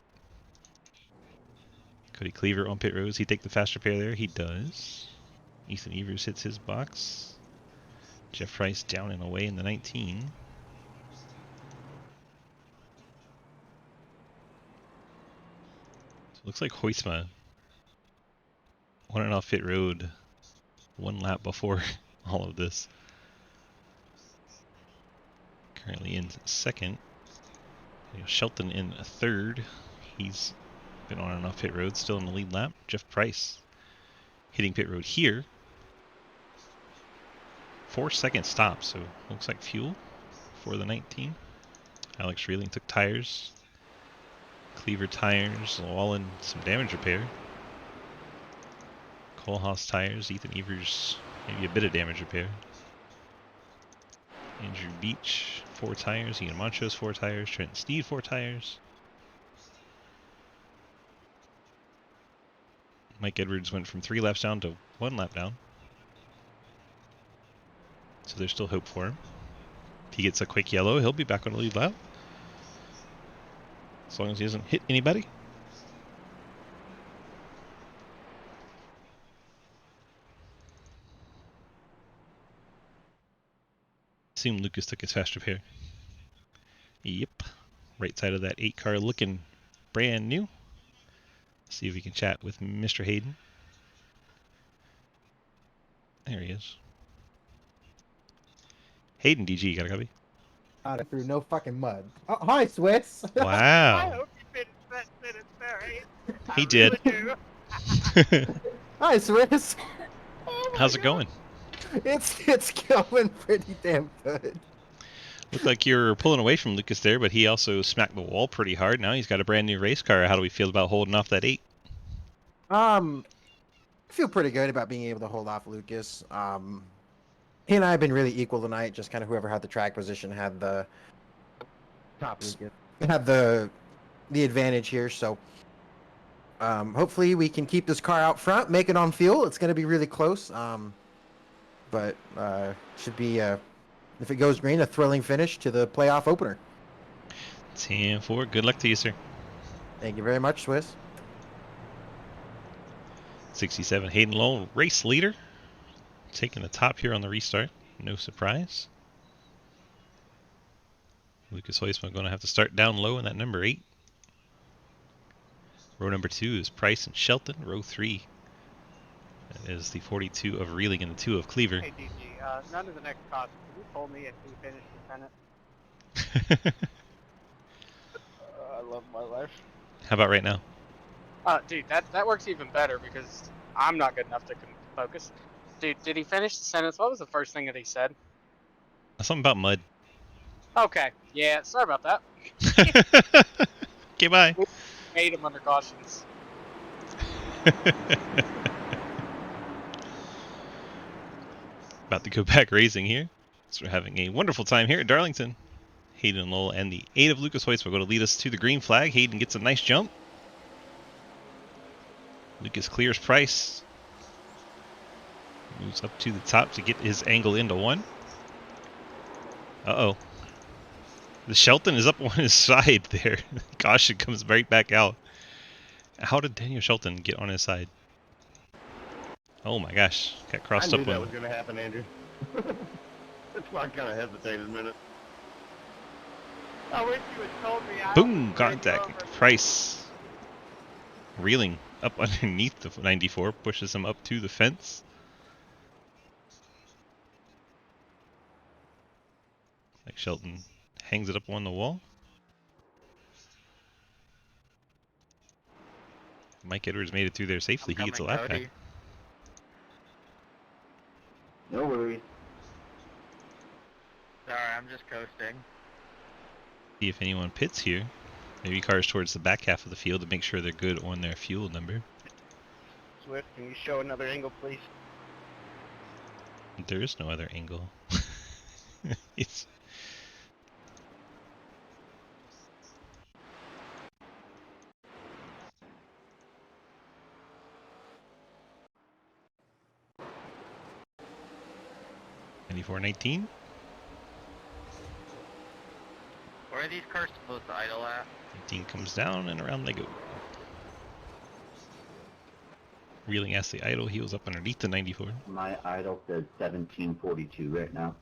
Cody Cleaver on pit road. Does he take the fast repair there? He does. Ethan Evers hits his box. Jeff Price down and away in the 19. So it looks like Hoytsma went off pit road one lap before all of this. Currently in second. Shelton in third. He's been on and off pit road, still in the lead lap. Jeff Price hitting pit road here. 4-second stop, so looks like fuel for the 19. Alex Reeling took tires. Cleaver tires, Llewellyn some damage repair. Kohlhaas tires, Ethan Evers maybe a bit of damage repair. Andrew Beach, 4 tires. Ian Montrose, 4 tires. Trent Steed, 4 tires. Mike Edwards went from 3 laps down to 1 lap down. So there's still hope for him. If he gets a quick yellow, he'll be back on the lead lap. As long as he doesn't hit anybody. Assume Lucas took his fast repair. Yep. Right side of that 8 car looking brand new. See if we can chat with Mr. Hayden. There he is. Hayden DG, you got a copy? Out of through no fucking mud. Oh, hi, Swiss. I Wow. hope you finished that sentence there, Hayden. He did. Really do. Hi, Swiss. How's it going? It's going pretty damn good. Looked like you're pulling away from Lucas there, but he also smacked the wall pretty hard. Now he's got a brand new race car. How do we feel about holding off that 8? I feel pretty good about being able to hold off Lucas. He and I have been really equal tonight. Just kind of whoever had the track position had the top Lucas had the advantage here. So hopefully we can keep this car out front, make it on fuel. It's going to be really close. But should be if it goes green, a thrilling finish to the playoff opener. 10-4. Good luck to you, sir. Thank you very much, Swiss. 67. Hayden Lowell, race leader. Taking the top here on the restart. No surprise. Lucas Hoytsma going to have to start down low in that number 8. Row number 2 is Price and Shelton. Row 3 that is the 42 of Reeling and the 2 of Cleaver. Hey, DG, none of the next cost. Can you told me if he finished the Senate? I love my life. How about right now? Dude, that works even better because I'm not good enough to focus. Dude, did he finish the sentence? What was the first thing that he said? Something about mud. Okay, yeah, sorry about that. Okay, bye. Made him under cautions. About to go back racing here. So we're having a wonderful time here at Darlington. Hayden Lowell and the 8 of Lucas Hoytsma going to lead us to the green flag. Hayden gets a nice jump. Lucas clears Price. Moves up to the top to get his angle into 1. Uh-oh. The Shelton is up on his side there. Caution comes right back out. How did Daniel Shelton get on his side? Oh my gosh, got crossed I knew up that on. was going to happen, Andrew. That's why I kind of hesitated a minute. I wish you had told me. I Boom! almost ran you Contact. over. Price. Reeling up underneath the 94, pushes him up to the fence. Like Shelton hangs it up on the wall. Mike Edwards made it through there safely. He gets a lap back. No worries. Sorry, I'm just coasting. See if anyone pits here. Maybe cars towards the back half of the field to make sure they're good on their fuel number. Swift, can you show another angle, please? There is no other angle. It's 94-19. Where are these cars supposed to idle at? 19 comes down and around they go. Reeling as the idle, he was up underneath the 94. My idle says 1742 right now.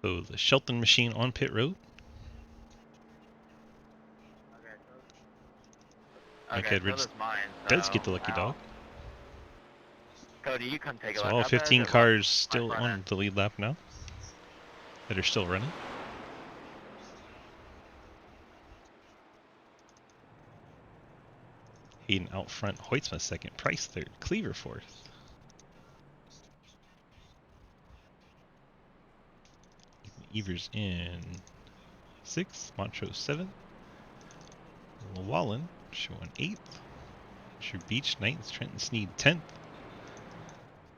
So the Shelton machine on pit road. Mike Edwards does get the lucky dog. Cody, you come take a So look. all How bad 15 is it cars still front on end? the lead lap now that are still running. Hayden out front, Hoytsma second, Price third, Cleaver fourth. Evers in sixth, Montrose seventh, Llewellyn showing eighth, Sure Beach ninth, Trenton Sneed 10th,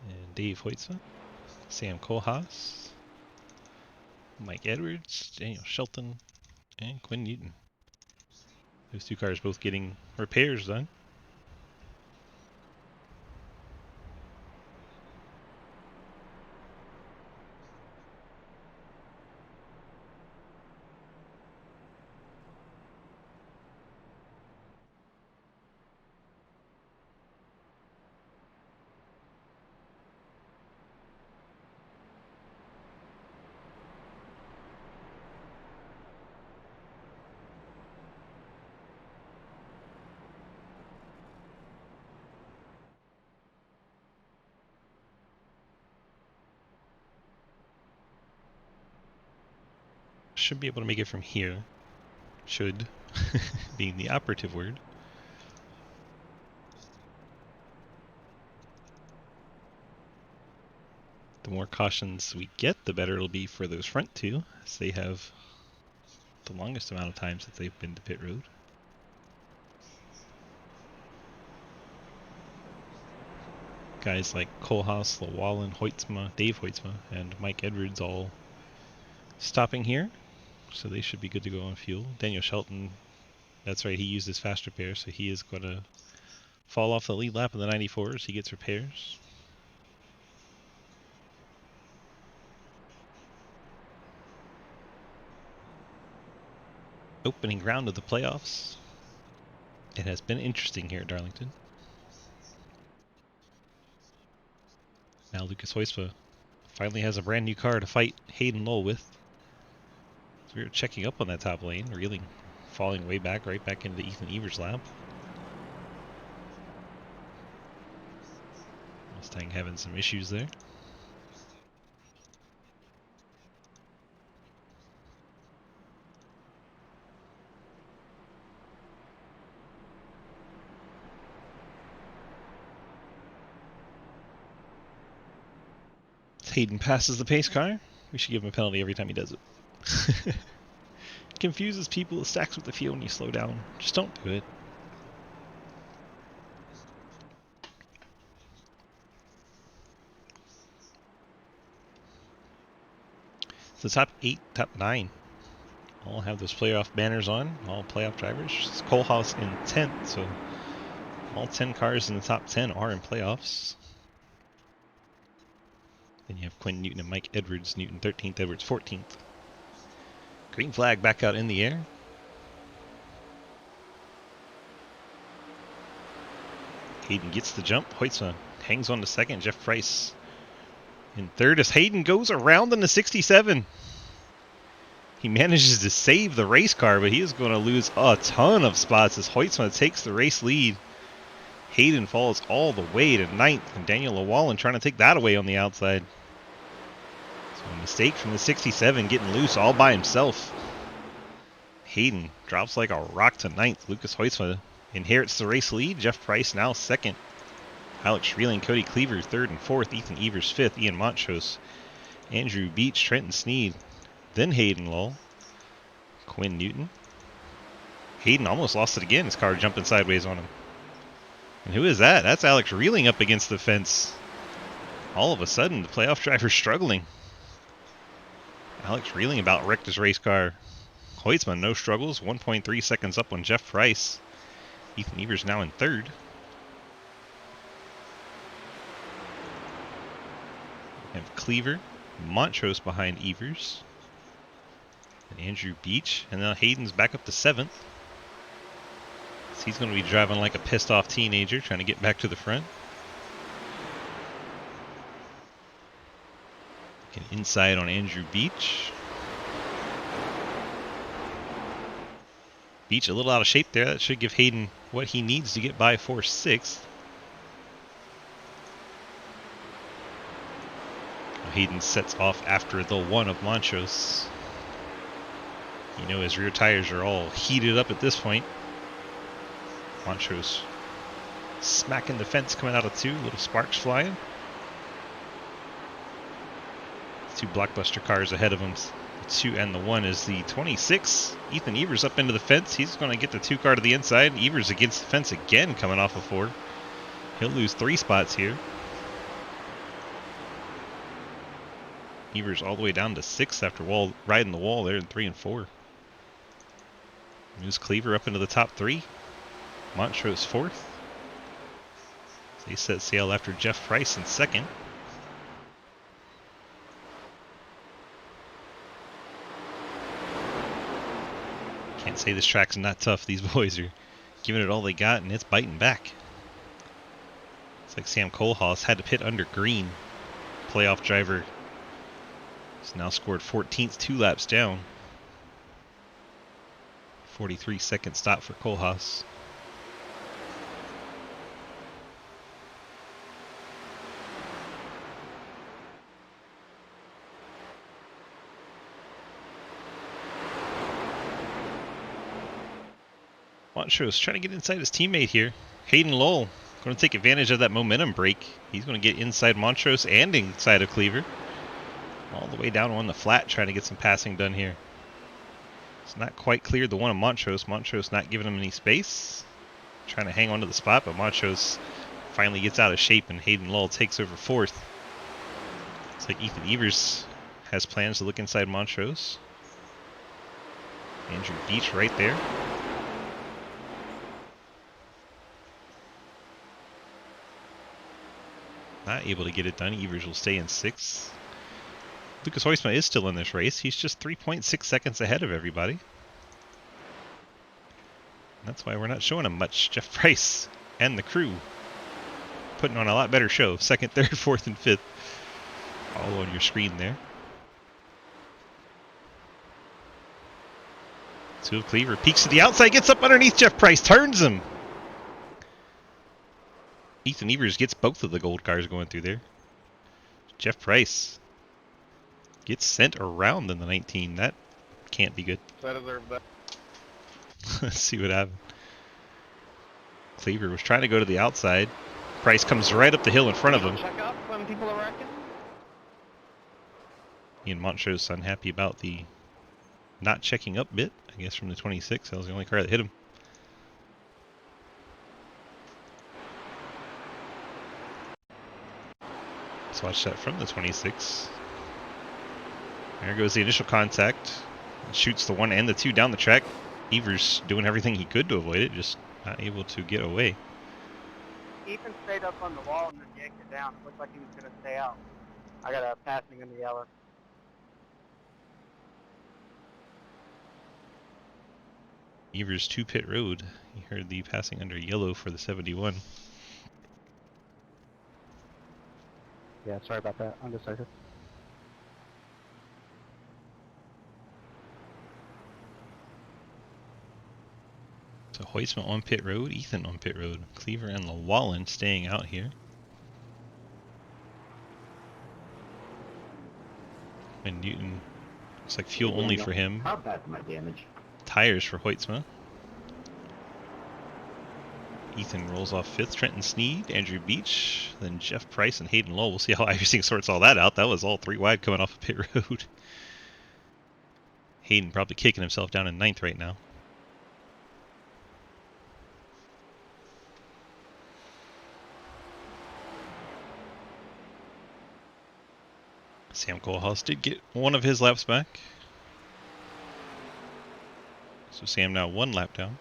and Dave Hoytsma, Sam Kohlhaas, Mike Edwards, Daniel Shelton, and Quinn Newton. Those two cars both getting repairs done. Should be able to make it from here. Should, being the operative word. The more cautions we get, the better it'll be for those front two, as they have the longest amount of time since they've been to pit road. Guys like Kohlhaas, Llewellyn, Hoytsma, Dave Hoytsma, and Mike Edwards all stopping here, so they should be good to go on fuel. Daniel Shelton, that's right, he used his fast repair, so he is going to fall off the lead lap of the 94 as he gets repairs. Opening round of the playoffs. It has been interesting here at Darlington. Now Lucas Hoytsma finally has a brand new car to fight Hayden Lowell with. So we were checking up on that top lane, Reeling falling way back, right back into Ethan Evers' lap. Mustang having some issues there. Hayden passes the pace car. We should give him a penalty every time he does it. Confuses people, stacks with the field when you slow down. Just don't do it. So top 8, top 9 all have those playoff banners on, all playoff drivers. It's Kohlhaas in 10th, so All 10 cars in the top 10 are in playoffs. Then you have Quinn Newton and Mike Edwards. Newton 13th, Edwards 14th. Green flag back out in the air. Hayden gets the jump. Hoytsma hangs on to second. Jeff Price in third as Hayden goes around in the 67. He manages to save the race car, but he is going to lose a ton of spots as Hoytsma takes the race lead. Hayden falls all the way to 9th, and Daniel Llewellyn trying to take that away on the outside. So a mistake from the 67, getting loose all by himself. Hayden drops like a rock to 9th. Lucas Hoytsma inherits the race lead. Jeff Price now 2nd. Alex Schreeling, Cody Cleaver 3rd and 4th. Ethan Evers 5th. Ian Montrose, Andrew Beach, Trenton Sneed. Then Hayden Lull. Quinn Newton. Hayden almost lost it again. His car jumping sideways on him. And who is that? That's Alex Reeling up against the fence. All of a sudden, the playoff driver's struggling. Alex Reeling about wrecked his race car. Hoytsma, no struggles. 1.3 seconds up on Jeff Price. Ethan Evers now in 3rd. We have Cleaver, Montrose behind Evers. And Andrew Beach. And now Hayden's back up to 7th. So he's going to be driving like a pissed off teenager, trying to get back to the front. Get inside on Andrew Beach. Beach a little out of shape there. That should give Hayden what he needs to get by for 6th. Hayden sets off after the 1 of Montrose. You know his rear tires are all heated up at this point. Montrose smacking the fence coming out of 2. Little sparks flying. 2 blockbuster cars ahead of him. The 2 and the 1 is the 26. Ethan Evers up into the fence. He's going to get the 2 car to the inside. Evers against the fence again, coming off of 4. He'll lose 3 spots here. Evers all the way down to 6th after riding the wall there in 3 and 4. Moves Cleaver up into the top 3. Montrose 4th. They set sail after Jeff Price in 2nd. Can't say this track's not tough. These boys are giving it all they got, and it's biting back. It's like Sam Kohlhaas had to pit under green. Playoff driver has now scored 14th, 2 laps down. 43-second stop for Kohlhaas. Montrose trying to get inside his teammate here. Hayden Lull going to take advantage of that momentum break. He's going to get inside Montrose and inside of Cleaver. All the way down on the flat, trying to get some passing done here. It's not quite cleared the 1 of Montrose. Montrose not giving him any space. Trying to hang on to the spot, but Montrose finally gets out of shape and Hayden Lull takes over 4th. Looks like Ethan Evers has plans to look inside Montrose. Andrew Beach right there. Not able to get it done. Evers will stay in 6th. Lucas Hoytsma is still in this race. He's just 3.6 seconds ahead of everybody. That's why we're not showing him much. Jeff Price and the crew putting on a lot better show. 2nd, 3rd, 4th, and 5th. All on your screen there. 2 of Cleaver peeks to the outside, gets up underneath Jeff Price, turns him. Ethan Evers gets both of the gold cars going through there. Jeff Price gets sent around in the 19. That can't be good. Let's see what happened. Cleaver was trying to go to the outside. Price comes right up the hill in front of him. Check up when people are wrecking. Ian Montrose unhappy about the not checking up bit, I guess, from the 26. That was the only car that hit him. Let's watch that from the 26. There goes the initial contact. Shoots the 1 and the 2 down the track. Evers doing everything he could to avoid it, just not able to get away. Ethan stayed up on the wall and then yanked it down. It looked like he was going to stay out. I got a passing in the yellow. Evers to pit road. You heard the passing under yellow for the 71. Yeah, sorry about that. Undecided. So Hoytsma on pit road, Ethan on pit road, Cleaver and Llewellyn staying out here. And Newton, looks like fuel only for him. How bad's my damage? Tires for Hoytsma. Ethan rolls off 5th, Trenton Sneed, Andrew Beach, then Jeff Price and Hayden Lowell. We'll see how Iversing sorts all that out. That was all 3 wide coming off of pit road. Hayden probably kicking himself down in 9th right now. Sam Kohlhaas did get one of his laps back. So Sam now 1 lap down.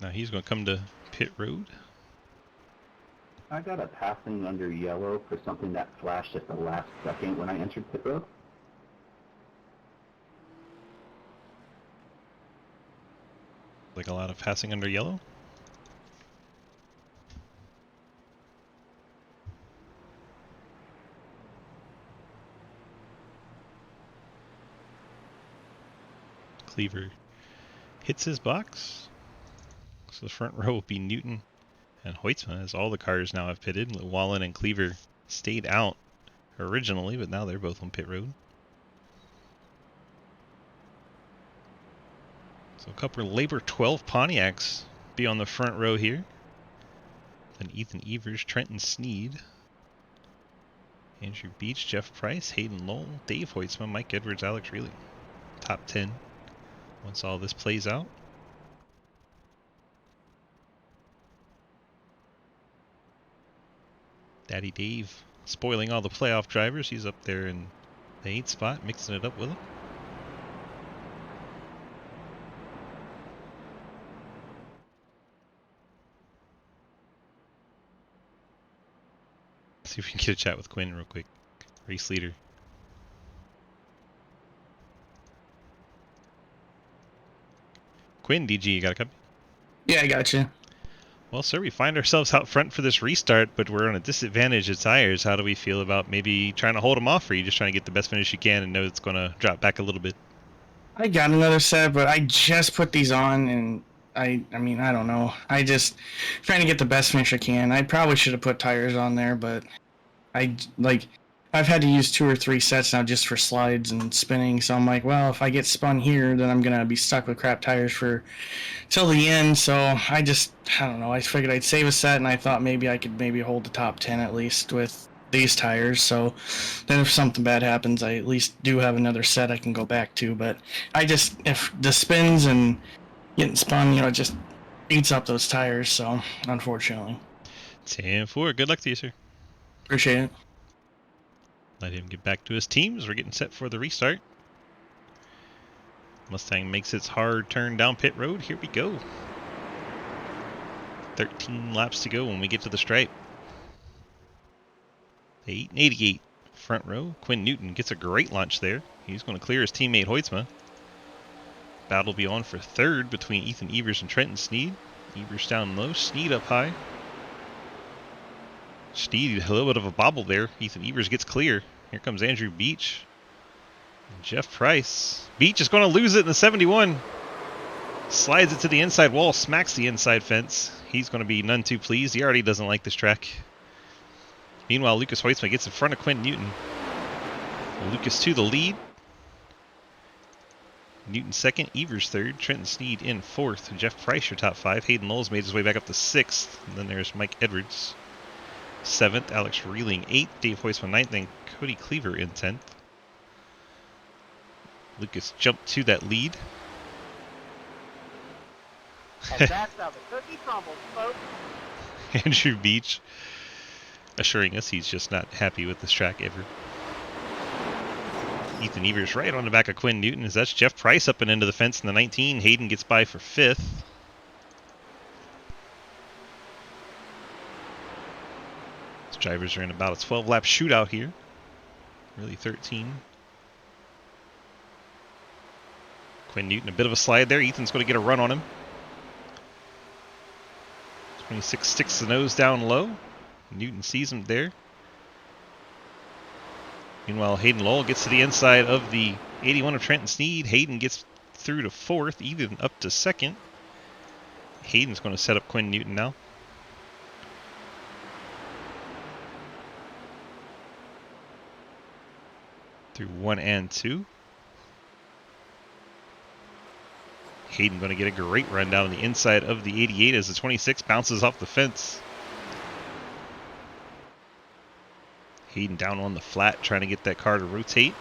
Now he's going to come to pit road. I got a passing under yellow for something that flashed at the last second when I entered pit road. Like a lot of passing under yellow. Cleaver hits his box. So the front row will be Newton and Hoytsma, as all the cars now have pitted. Llewellyn and Cleaver stayed out originally, but now they're both on pit road. So a couple of Labor 12 Pontiacs be on the front row here. Then Ethan Evers, Trenton Sneed, Andrew Beach, Jeff Price, Hayden Lowell, Dave Hoytsma, Mike Edwards, Alex Reilly. Top 10 once all this plays out. Daddy Dave spoiling all the playoff drivers. He's up there in the 8th spot, mixing it up with them. See if we can get a chat with Quinn real quick. Race leader. Quinn, DG, you got a copy? Yeah, I got you. Well, sir, we find ourselves out front for this restart, but we're on a disadvantage of tires. How do we feel about maybe trying to hold them off, or are you just trying to get the best finish you can and know it's going to drop back a little bit? I got another set, but I just put these on, and I mean, I don't know. I just trying to get the best finish I can. I probably should have put tires on there, but I've had to use 2 or 3 sets now just for slides and spinning. So I'm like, well, if I get spun here, then I'm gonna be stuck with crap tires for till the end. So I don't know. I figured I'd save a set, and I thought maybe I could hold the top 10 at least with these tires. So then if something bad happens, I at least do have another set I can go back to. But if the spins and getting spun, it just eats up those tires. So unfortunately. 10-4. Good luck to you, sir. Appreciate it. Let him get back to his teams. We're getting set for the restart. Mustang makes its hard turn down pit road. Here we go. 13 laps to go when we get to the stripe. 888 front row. Quinn Newton gets a great launch there. He's going to clear his teammate Hoytsma. Battle will be on for 3rd between Ethan Evers and Trenton Sneed. Evers down low, Sneed up high. Sneed, a little bit of a bobble there. Ethan Evers gets clear. Here comes Andrew Beach. And Jeff Price. Beach is going to lose it in the 71. Slides it to the inside wall, smacks the inside fence. He's going to be none too pleased. He already doesn't like this track. Meanwhile, Lucas Hoytsma gets in front of Quinn Newton. Lucas to the lead. Newton 2nd, Evers 3rd, Trenton Sneed in 4th, Jeff Price your top 5. Hayden Lowell's made his way back up to 6th. And then there's Mike Edwards 7th, Alex Reeling 8th, Dave Hoytsma 9th, and Cody Cleaver in 10th. Lucas jumped to that lead. And that's how the cookie crumbles, folks. Andrew Beach assuring us he's just not happy with this track ever. Ethan Evers right on the back of Quinn Newton as that's Jeff Price up and into the fence in the 19. Hayden gets by for 5th. Drivers are in about a 12-lap shootout here. Really 13. Quinn Newton, a bit of a slide there. Ethan's going to get a run on him. 26 sticks the nose down low. Newton sees him there. Meanwhile, Hayden Lowell gets to the inside of the 81 of Trenton Sneed. Hayden gets through to fourth, even up to second. Hayden's going to set up Quinn Newton now. Through 1 and 2. Hayden going to get a great run down the inside of the 88 as the 26 bounces off the fence. Hayden down on the flat, trying to get that car to rotate.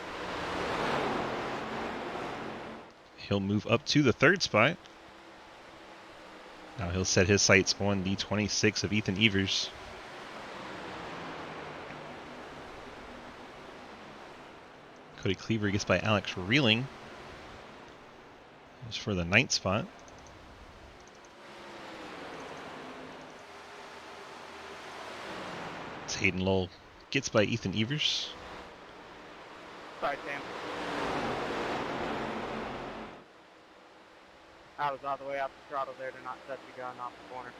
He'll move up to the third spot. Now he'll set his sights on the 26 of Ethan Evers. Cody Cleaver gets by Alex Reeling. That's for the 9th spot. It's Hayden Lowell gets by Ethan Evers. Sorry, Sam. I was all the way out the throttle there to not touch the gun off the corner.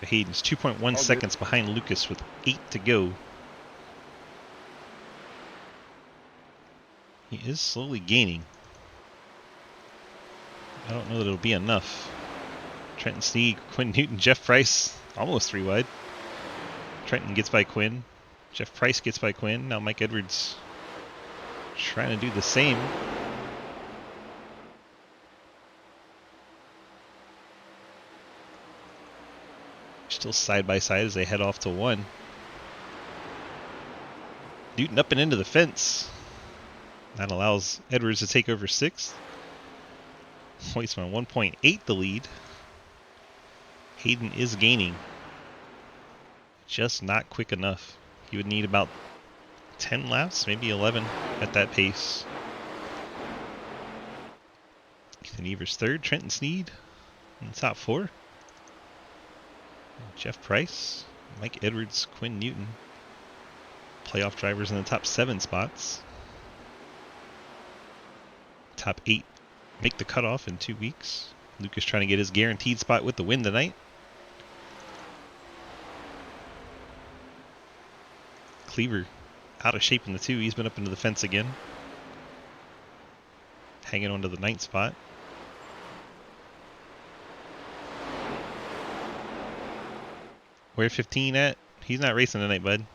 Hayden's 2.1 seconds behind Lucas with 8 to go. He is slowly gaining. I don't know that it'll be enough. Trenton Sneed, Quinn Newton, Jeff Price, almost 3 wide. Trenton gets by Quinn. Jeff Price gets by Quinn. Now Mike Edwards trying to do the same. Still side by side as they head off to 1. Newton up and into the fence. That allows Edwards to take over 6th. Hoistman 1.8 the lead. Hayden is gaining. Just not quick enough. He would need about 10 laps, maybe 11 at that pace. Ethan Evers 3rd, Trenton Sneed in the top 4. Jeff Price, Mike Edwards, Quinn Newton. Playoff drivers in the top 7 spots. Top 8 make the cutoff in 2 weeks. Lucas trying to get his guaranteed spot with the win tonight. Cleaver out of shape in the 2. He's been up into the fence again. Hanging on to the 9th spot. Where 15 at? He's not racing tonight, bud.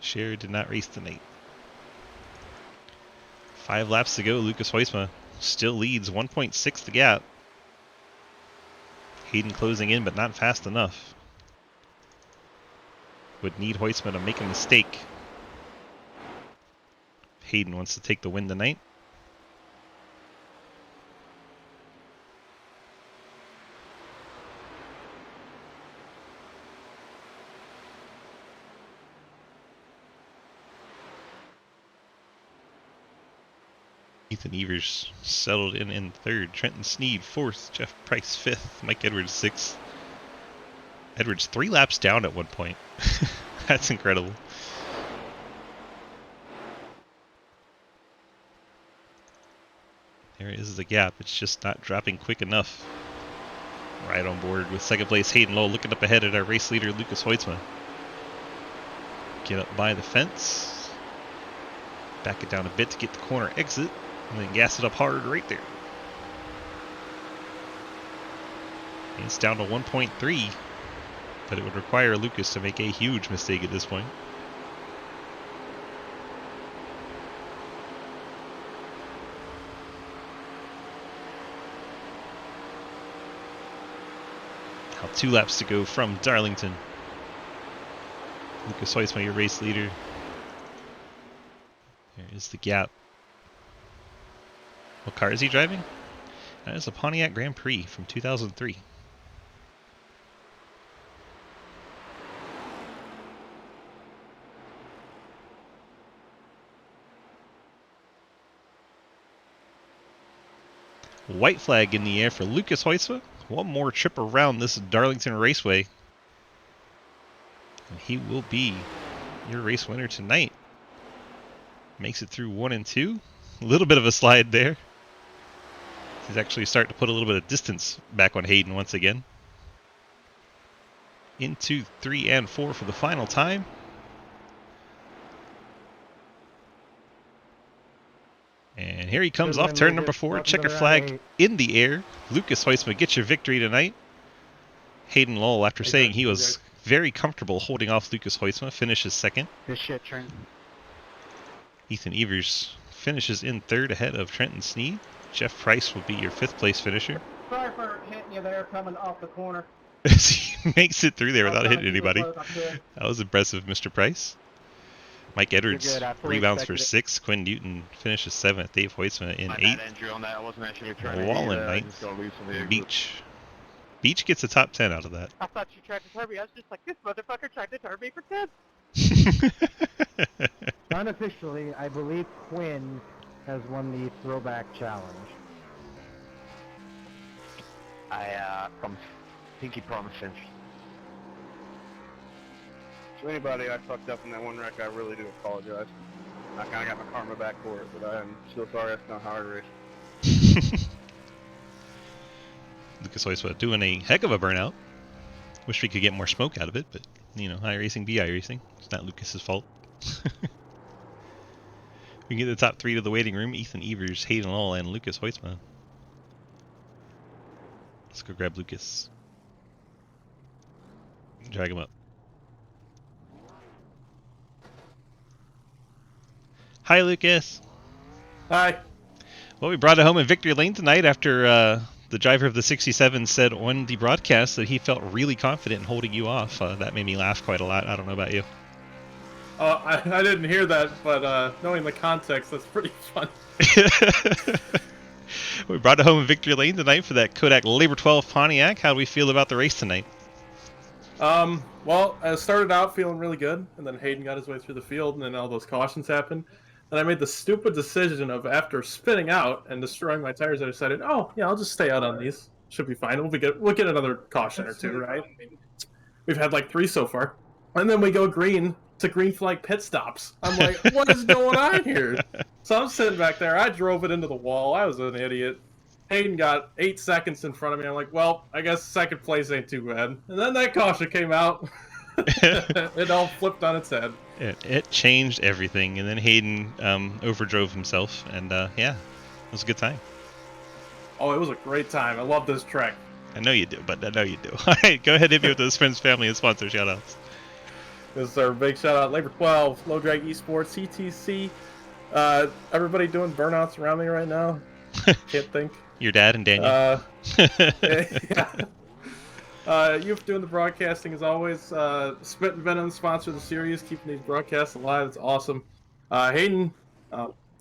Sherrod did not race tonight. 5 laps to go. Lucas Hoisma still leads 1.6 the gap. Hayden closing in, but not fast enough. Would need Hoisma to make a mistake. Hayden wants to take the win tonight. Ethan Evers settled in 3rd. Trenton Sneed 4th. Jeff Price 5th. Mike Edwards 6th. Edwards 3 laps down at one point. That's incredible. There is the gap. It's just not dropping quick enough. Right on board with 2nd place Hayden Lowell, looking up ahead at our race leader Lucas Hoitzma. Get up by the fence. Back it down a bit to get the corner exit. And then gas it up hard right there. It's down to 1.3. But it would require Lucas to make a huge mistake at this point. Now 2 laps to go from Darlington. Lucas Hoisma, your race leader. There is the gap. What car is he driving? That is a Pontiac Grand Prix from 2003. White flag in the air for Lucas Hoisma. one more trip around this Darlington Raceway, and he will be your race winner tonight. Makes it through 1 and 2. A little bit of a slide there. He's actually starting to put a little bit of distance back on Hayden once again. Into 3 and 4 for the final time. And here he comes off turn number 4. Checker flag in the air. Lucas Heusma gets your victory tonight. Hayden Lowell, after saying he was very comfortable holding off Lucas Heusma, finishes second. Good shit, Trent. Ethan Evers finishes in third ahead of Trenton Sneed. Jeff Price will be your 5th place finisher. Sorry for hitting you there coming off the corner. He makes it through there without hitting anybody. That was impressive, Mr. Price. Mike Edwards rebounds for 6th. Quinn Newton finishes 7th. Dave Hoytsma in 8th. Wallen 9th. Beach gets a top 10 out of that. I thought you tried to turn me. I was just like, this motherfucker tried to turn me for 10. Unofficially, I believe Quinn has won the throwback challenge. I think he promised him. To anybody I fucked up in that one wreck, I really do apologize. I kind of got my karma back for it, but I am still sorry that's not how I raced. Lucas Heusma doing a heck of a burnout. Wish we could get more smoke out of it, but, you know, iRacing be iRacing. It's not Lucas's fault. We can get the top 3 to the waiting room. Ethan Evers, Hayden Lowell, and Lucas Heusma. Let's go grab Lucas. Drag him up. Hi, Lucas. Hi. Well, we brought it home in victory lane tonight after the driver of the 67 said on the broadcast that he felt really confident in holding you off. That made me laugh quite a lot. I don't know about you. I didn't hear that, but knowing the context, that's pretty fun. We brought it home in victory lane tonight for that Kodak Labor 12 Pontiac. How do we feel about the race tonight? Well, I started out feeling really good, and then Hayden got his way through the field, and then all those cautions happened. And I made the stupid decision of, after spinning out and destroying my tires, I decided, oh, yeah, I'll just stay out on these. Should be fine. We'll get another caution or 2, right? I mean, we've had like 3 so far. And then we go green to green flag pit stops. I'm like, what is going on here? So I'm sitting back there. I drove it into the wall. I was an idiot. Hayden got 8 seconds in front of me. I'm like, well, I guess second place ain't too bad. And then that caution came out. It all flipped on its head. It changed everything. And then Hayden overdrove himself. And yeah, it was a good time. Oh, it was a great time. I love this track. I know you do, but I know you do. All right, go ahead and hit me with those friends, family, and sponsor shoutouts. This is our big shout out, Labor 12, Low Drag Esports, CTC. Everybody doing burnouts around me right now. Can't think. Your dad and Daniel. Yeah. You're doing the broadcasting as always. Spittin Venom sponsor the series, keeping these broadcasts alive. It's awesome. Hayden,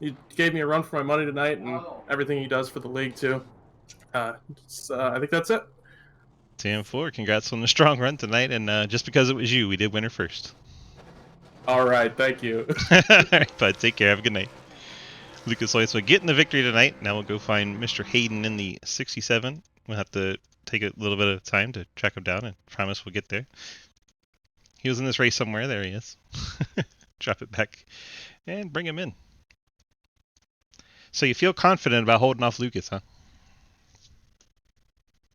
he gave me a run for my money tonight, and everything he does for the league too. I think that's it. TM4, congrats on the strong run tonight, and just because it was you, we did winner first. All right, thank you. All right, bud, take care. Have a good night. Lucas Heusma getting the victory tonight. Now we'll go find Mr. Hayden in the 67. We'll have to take a little bit of time to track him down, and promise we'll get there. He was in this race somewhere. There he is. Drop it back and bring him in. So you feel confident about holding off Lucas, huh?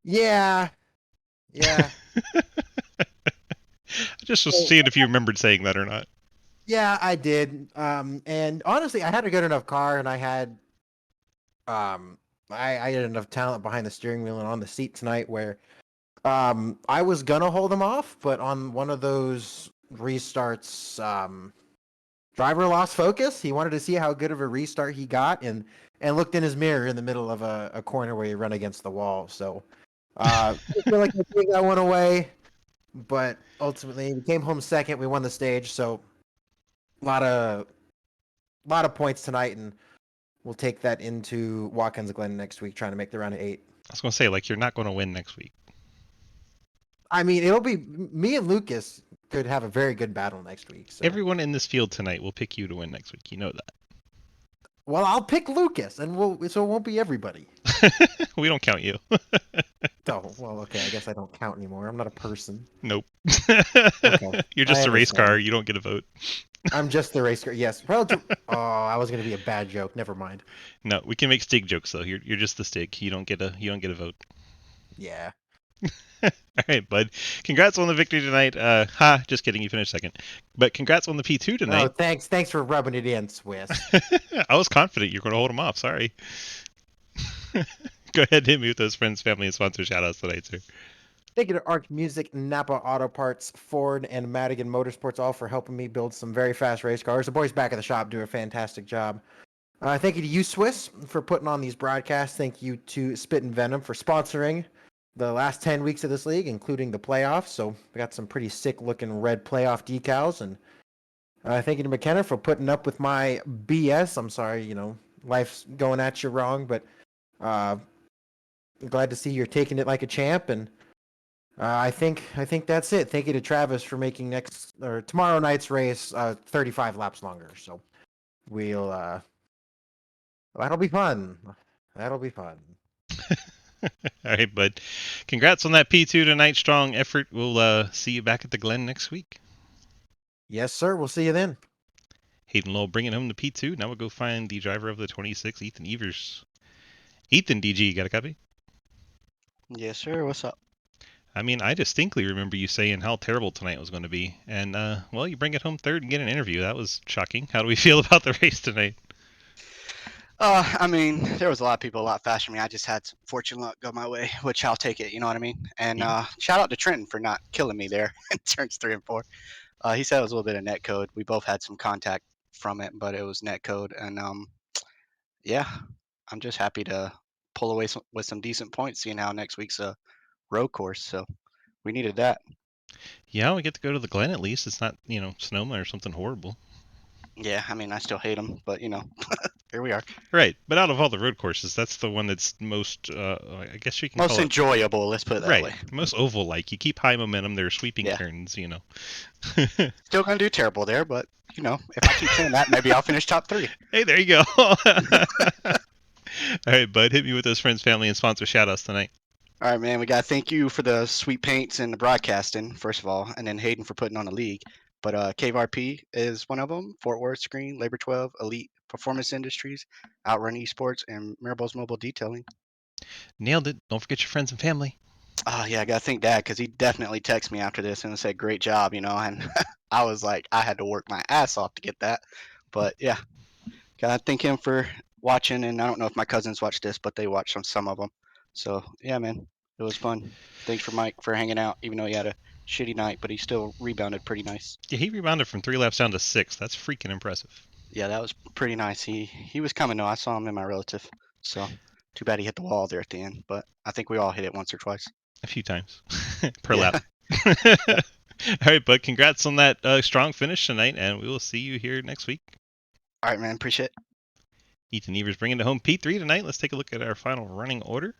Yeah. Yeah. I just was seeing if you remembered saying that or not. Yeah, I did. And honestly, I had a good enough car, and I had, I had enough talent behind the steering wheel and on the seat tonight where, I was gonna hold him off, but on one of those restarts, driver lost focus. He wanted to see how good of a restart he got, and looked in his mirror in the middle of a corner where he ran against the wall. So, I feel like I think that went away, but ultimately we came home second. We won the stage, so a lot of points tonight, and we'll take that into Watkins Glen next week, trying to make the round of 8. I was going to say, like, you're not going to win next week. I mean, it'll be me and Lucas could have a very good battle next week. So. Everyone in this field tonight will pick you to win next week. You know that. Well, I'll pick Lucas, and so it won't be everybody. We don't count you. Oh, well, okay. I guess I don't count anymore. I'm not a person. Nope. Okay, You're I just a race car. understand. You don't get a vote. I'm just the race car. Yes. Relative. Oh, I was gonna be a bad joke. Never mind. No, we can make Stig jokes though. You're just the Stig. You don't get a vote. Yeah. All right, bud. Congrats on the victory tonight. Just kidding. You finished second. But congrats on the P2 Oh, tonight. thanks for rubbing it in, Swiss. I was confident you're going to hold him off. Sorry. Go ahead, hit me with those friends, family, and sponsor shoutouts tonight, sir. Thank you to Arc Music, Napa Auto Parts, Ford, and Madigan Motorsports, all for helping me build some very fast race cars. The boys back at the shop do a fantastic job. Thank you to you, Swiss, for putting on these broadcasts. Thank you to Spittin Venom for sponsoring the last 10 weeks of this league, including the playoffs. So we got some pretty sick-looking red playoff decals. And thank you to McKenna for putting up with my BS. I'm sorry, life's going at you wrong, but I'm glad to see you're taking it like a champ. And I think that's it. Thank you to Travis for making tomorrow night's race 35 laps longer. So we'll that'll be fun. That'll be fun. All right, bud. Congrats on that P2 tonight. Strong effort. We'll see you back at the Glen next week. Yes, sir. We'll see you then. Hayden Lowell bringing home the P2. Now we'll go find the driver of the 26, Ethan Evers. Ethan, DG, got a copy? Yes, sir. What's up? I mean, I distinctly remember you saying how terrible tonight was going to be. And, well, you bring it home third and get an interview. That was shocking. How do we feel about the race tonight? I mean, there was a lot of people a lot faster than me. I just had some fortune luck go my way, which I'll take it. You know what I mean? And shout out to Trenton for not killing me there in turns 3 and 4. He said it was a little bit of net code. We both had some contact from it, but it was net code. And yeah, I'm just happy to pull away with some decent points, seeing how next week's a road course. So we needed that. Yeah, we get to go to the Glen at least. It's not, Sonoma or something horrible. Yeah, I mean, I still hate them, but here we are. Right, but out of all the road courses, that's the one that's most, I guess you can most call it enjoyable. Let's put it that way. Most oval-like. You keep high momentum. There are sweeping turns. Still gonna do terrible there, but if I keep saying that, maybe I'll finish top 3. Hey, there you go. All right, bud. Hit me with those friends, family, and sponsor shoutouts tonight. All right, man. We got to thank you for the sweet paints and the broadcasting, first of all, and then Hayden for putting on the league. But Cave RP is one of them. Fort Worth Screen, Labor 12, Elite Performance Industries, Outrun Esports, and Mirabel's Mobile Detailing. Nailed it. Don't forget your friends and family. Oh, yeah, I got to thank Dad because he definitely texted me after this and said, great job, and I was like, I had to work my ass off to get that. But, yeah, got to thank him for watching, and I don't know if my cousins watched this, but they watched some of them. So, yeah, man, it was fun. Thanks for Mike for hanging out, even though he had a shitty night, but he still rebounded pretty nice. Yeah, he rebounded from 3 laps down to 6. That's freaking impressive. Yeah, that was pretty nice. He was coming, though. I saw him in my relative. So, too bad he hit the wall there at the end, but I think we all hit it once or twice. A few times per lap. All right, bud. Congrats on that strong finish tonight, and we will see you here next week. All right, man. Appreciate it. Ethan Evers bringing it home P3 tonight. Let's take a look at our final running order.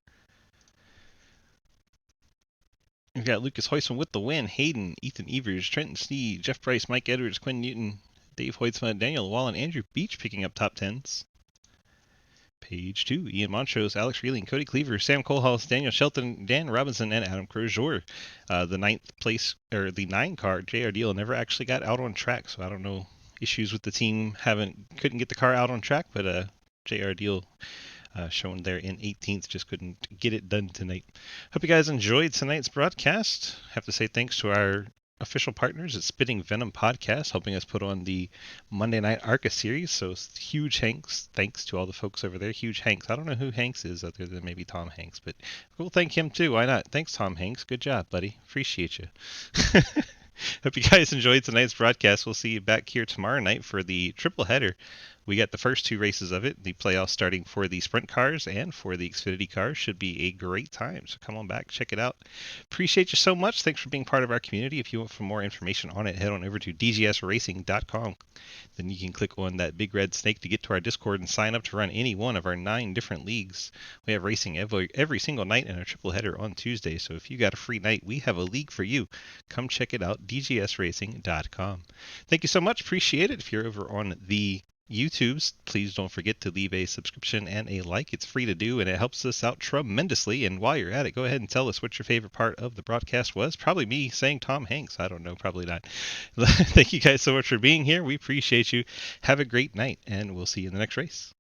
We've got Lucas Heusman with the win. Hayden, Ethan Evers, Trenton Sneed, Jeff Price, Mike Edwards, Quinn Newton, Dave Hoytsma, Daniel Wall, and Andrew Beach picking up top 10s. Page 2, Ian Montrose, Alex Reeling, Cody Cleaver, Sam Kohlhaas, Daniel Shelton, Dan Robinson, and Adam Crozier. The 9 car, JR Deal, never actually got out on track, so I don't know issues with the team. Couldn't get the car out on track, but JR Deal shown there in 18th, just couldn't get it done tonight. Hope you guys enjoyed tonight's broadcast. Have to say thanks to our official partners at Spittin Venom Podcast, helping us put on the Monday Night ARCA series. So huge thanks to all the folks over there. Huge Hanks. I don't know who Hanks is other than maybe Tom Hanks, but we'll thank him too. Why not? Thanks, Tom Hanks. Good job, buddy. Appreciate you. Hope you guys enjoyed tonight's broadcast. We'll see you back here tomorrow night for the triple header. We got the first 2 races of it. The playoffs starting for the sprint cars and for the Xfinity cars. Should be a great time. So come on back, check it out. Appreciate you so much. Thanks for being part of our community. If you want more information on it, head on over to dgsracing.com. Then you can click on that big red snake to get to our Discord and sign up to run any one of our 9 different leagues. We have racing every single night and a triple header on Tuesday. So if you got a free night, we have a league for you. Come check it out, dgsracing.com. Thank you so much. Appreciate it. If you're over on the YouTubes, please don't forget to leave a subscription and a like. It's free to do, and it helps us out tremendously. And while you're at it, go ahead and tell us what your favorite part of the broadcast was. Probably me saying Tom Hanks. I don't know, probably not. Thank you guys so much for being here. We appreciate you. Have a great night, and we'll see you in the next race.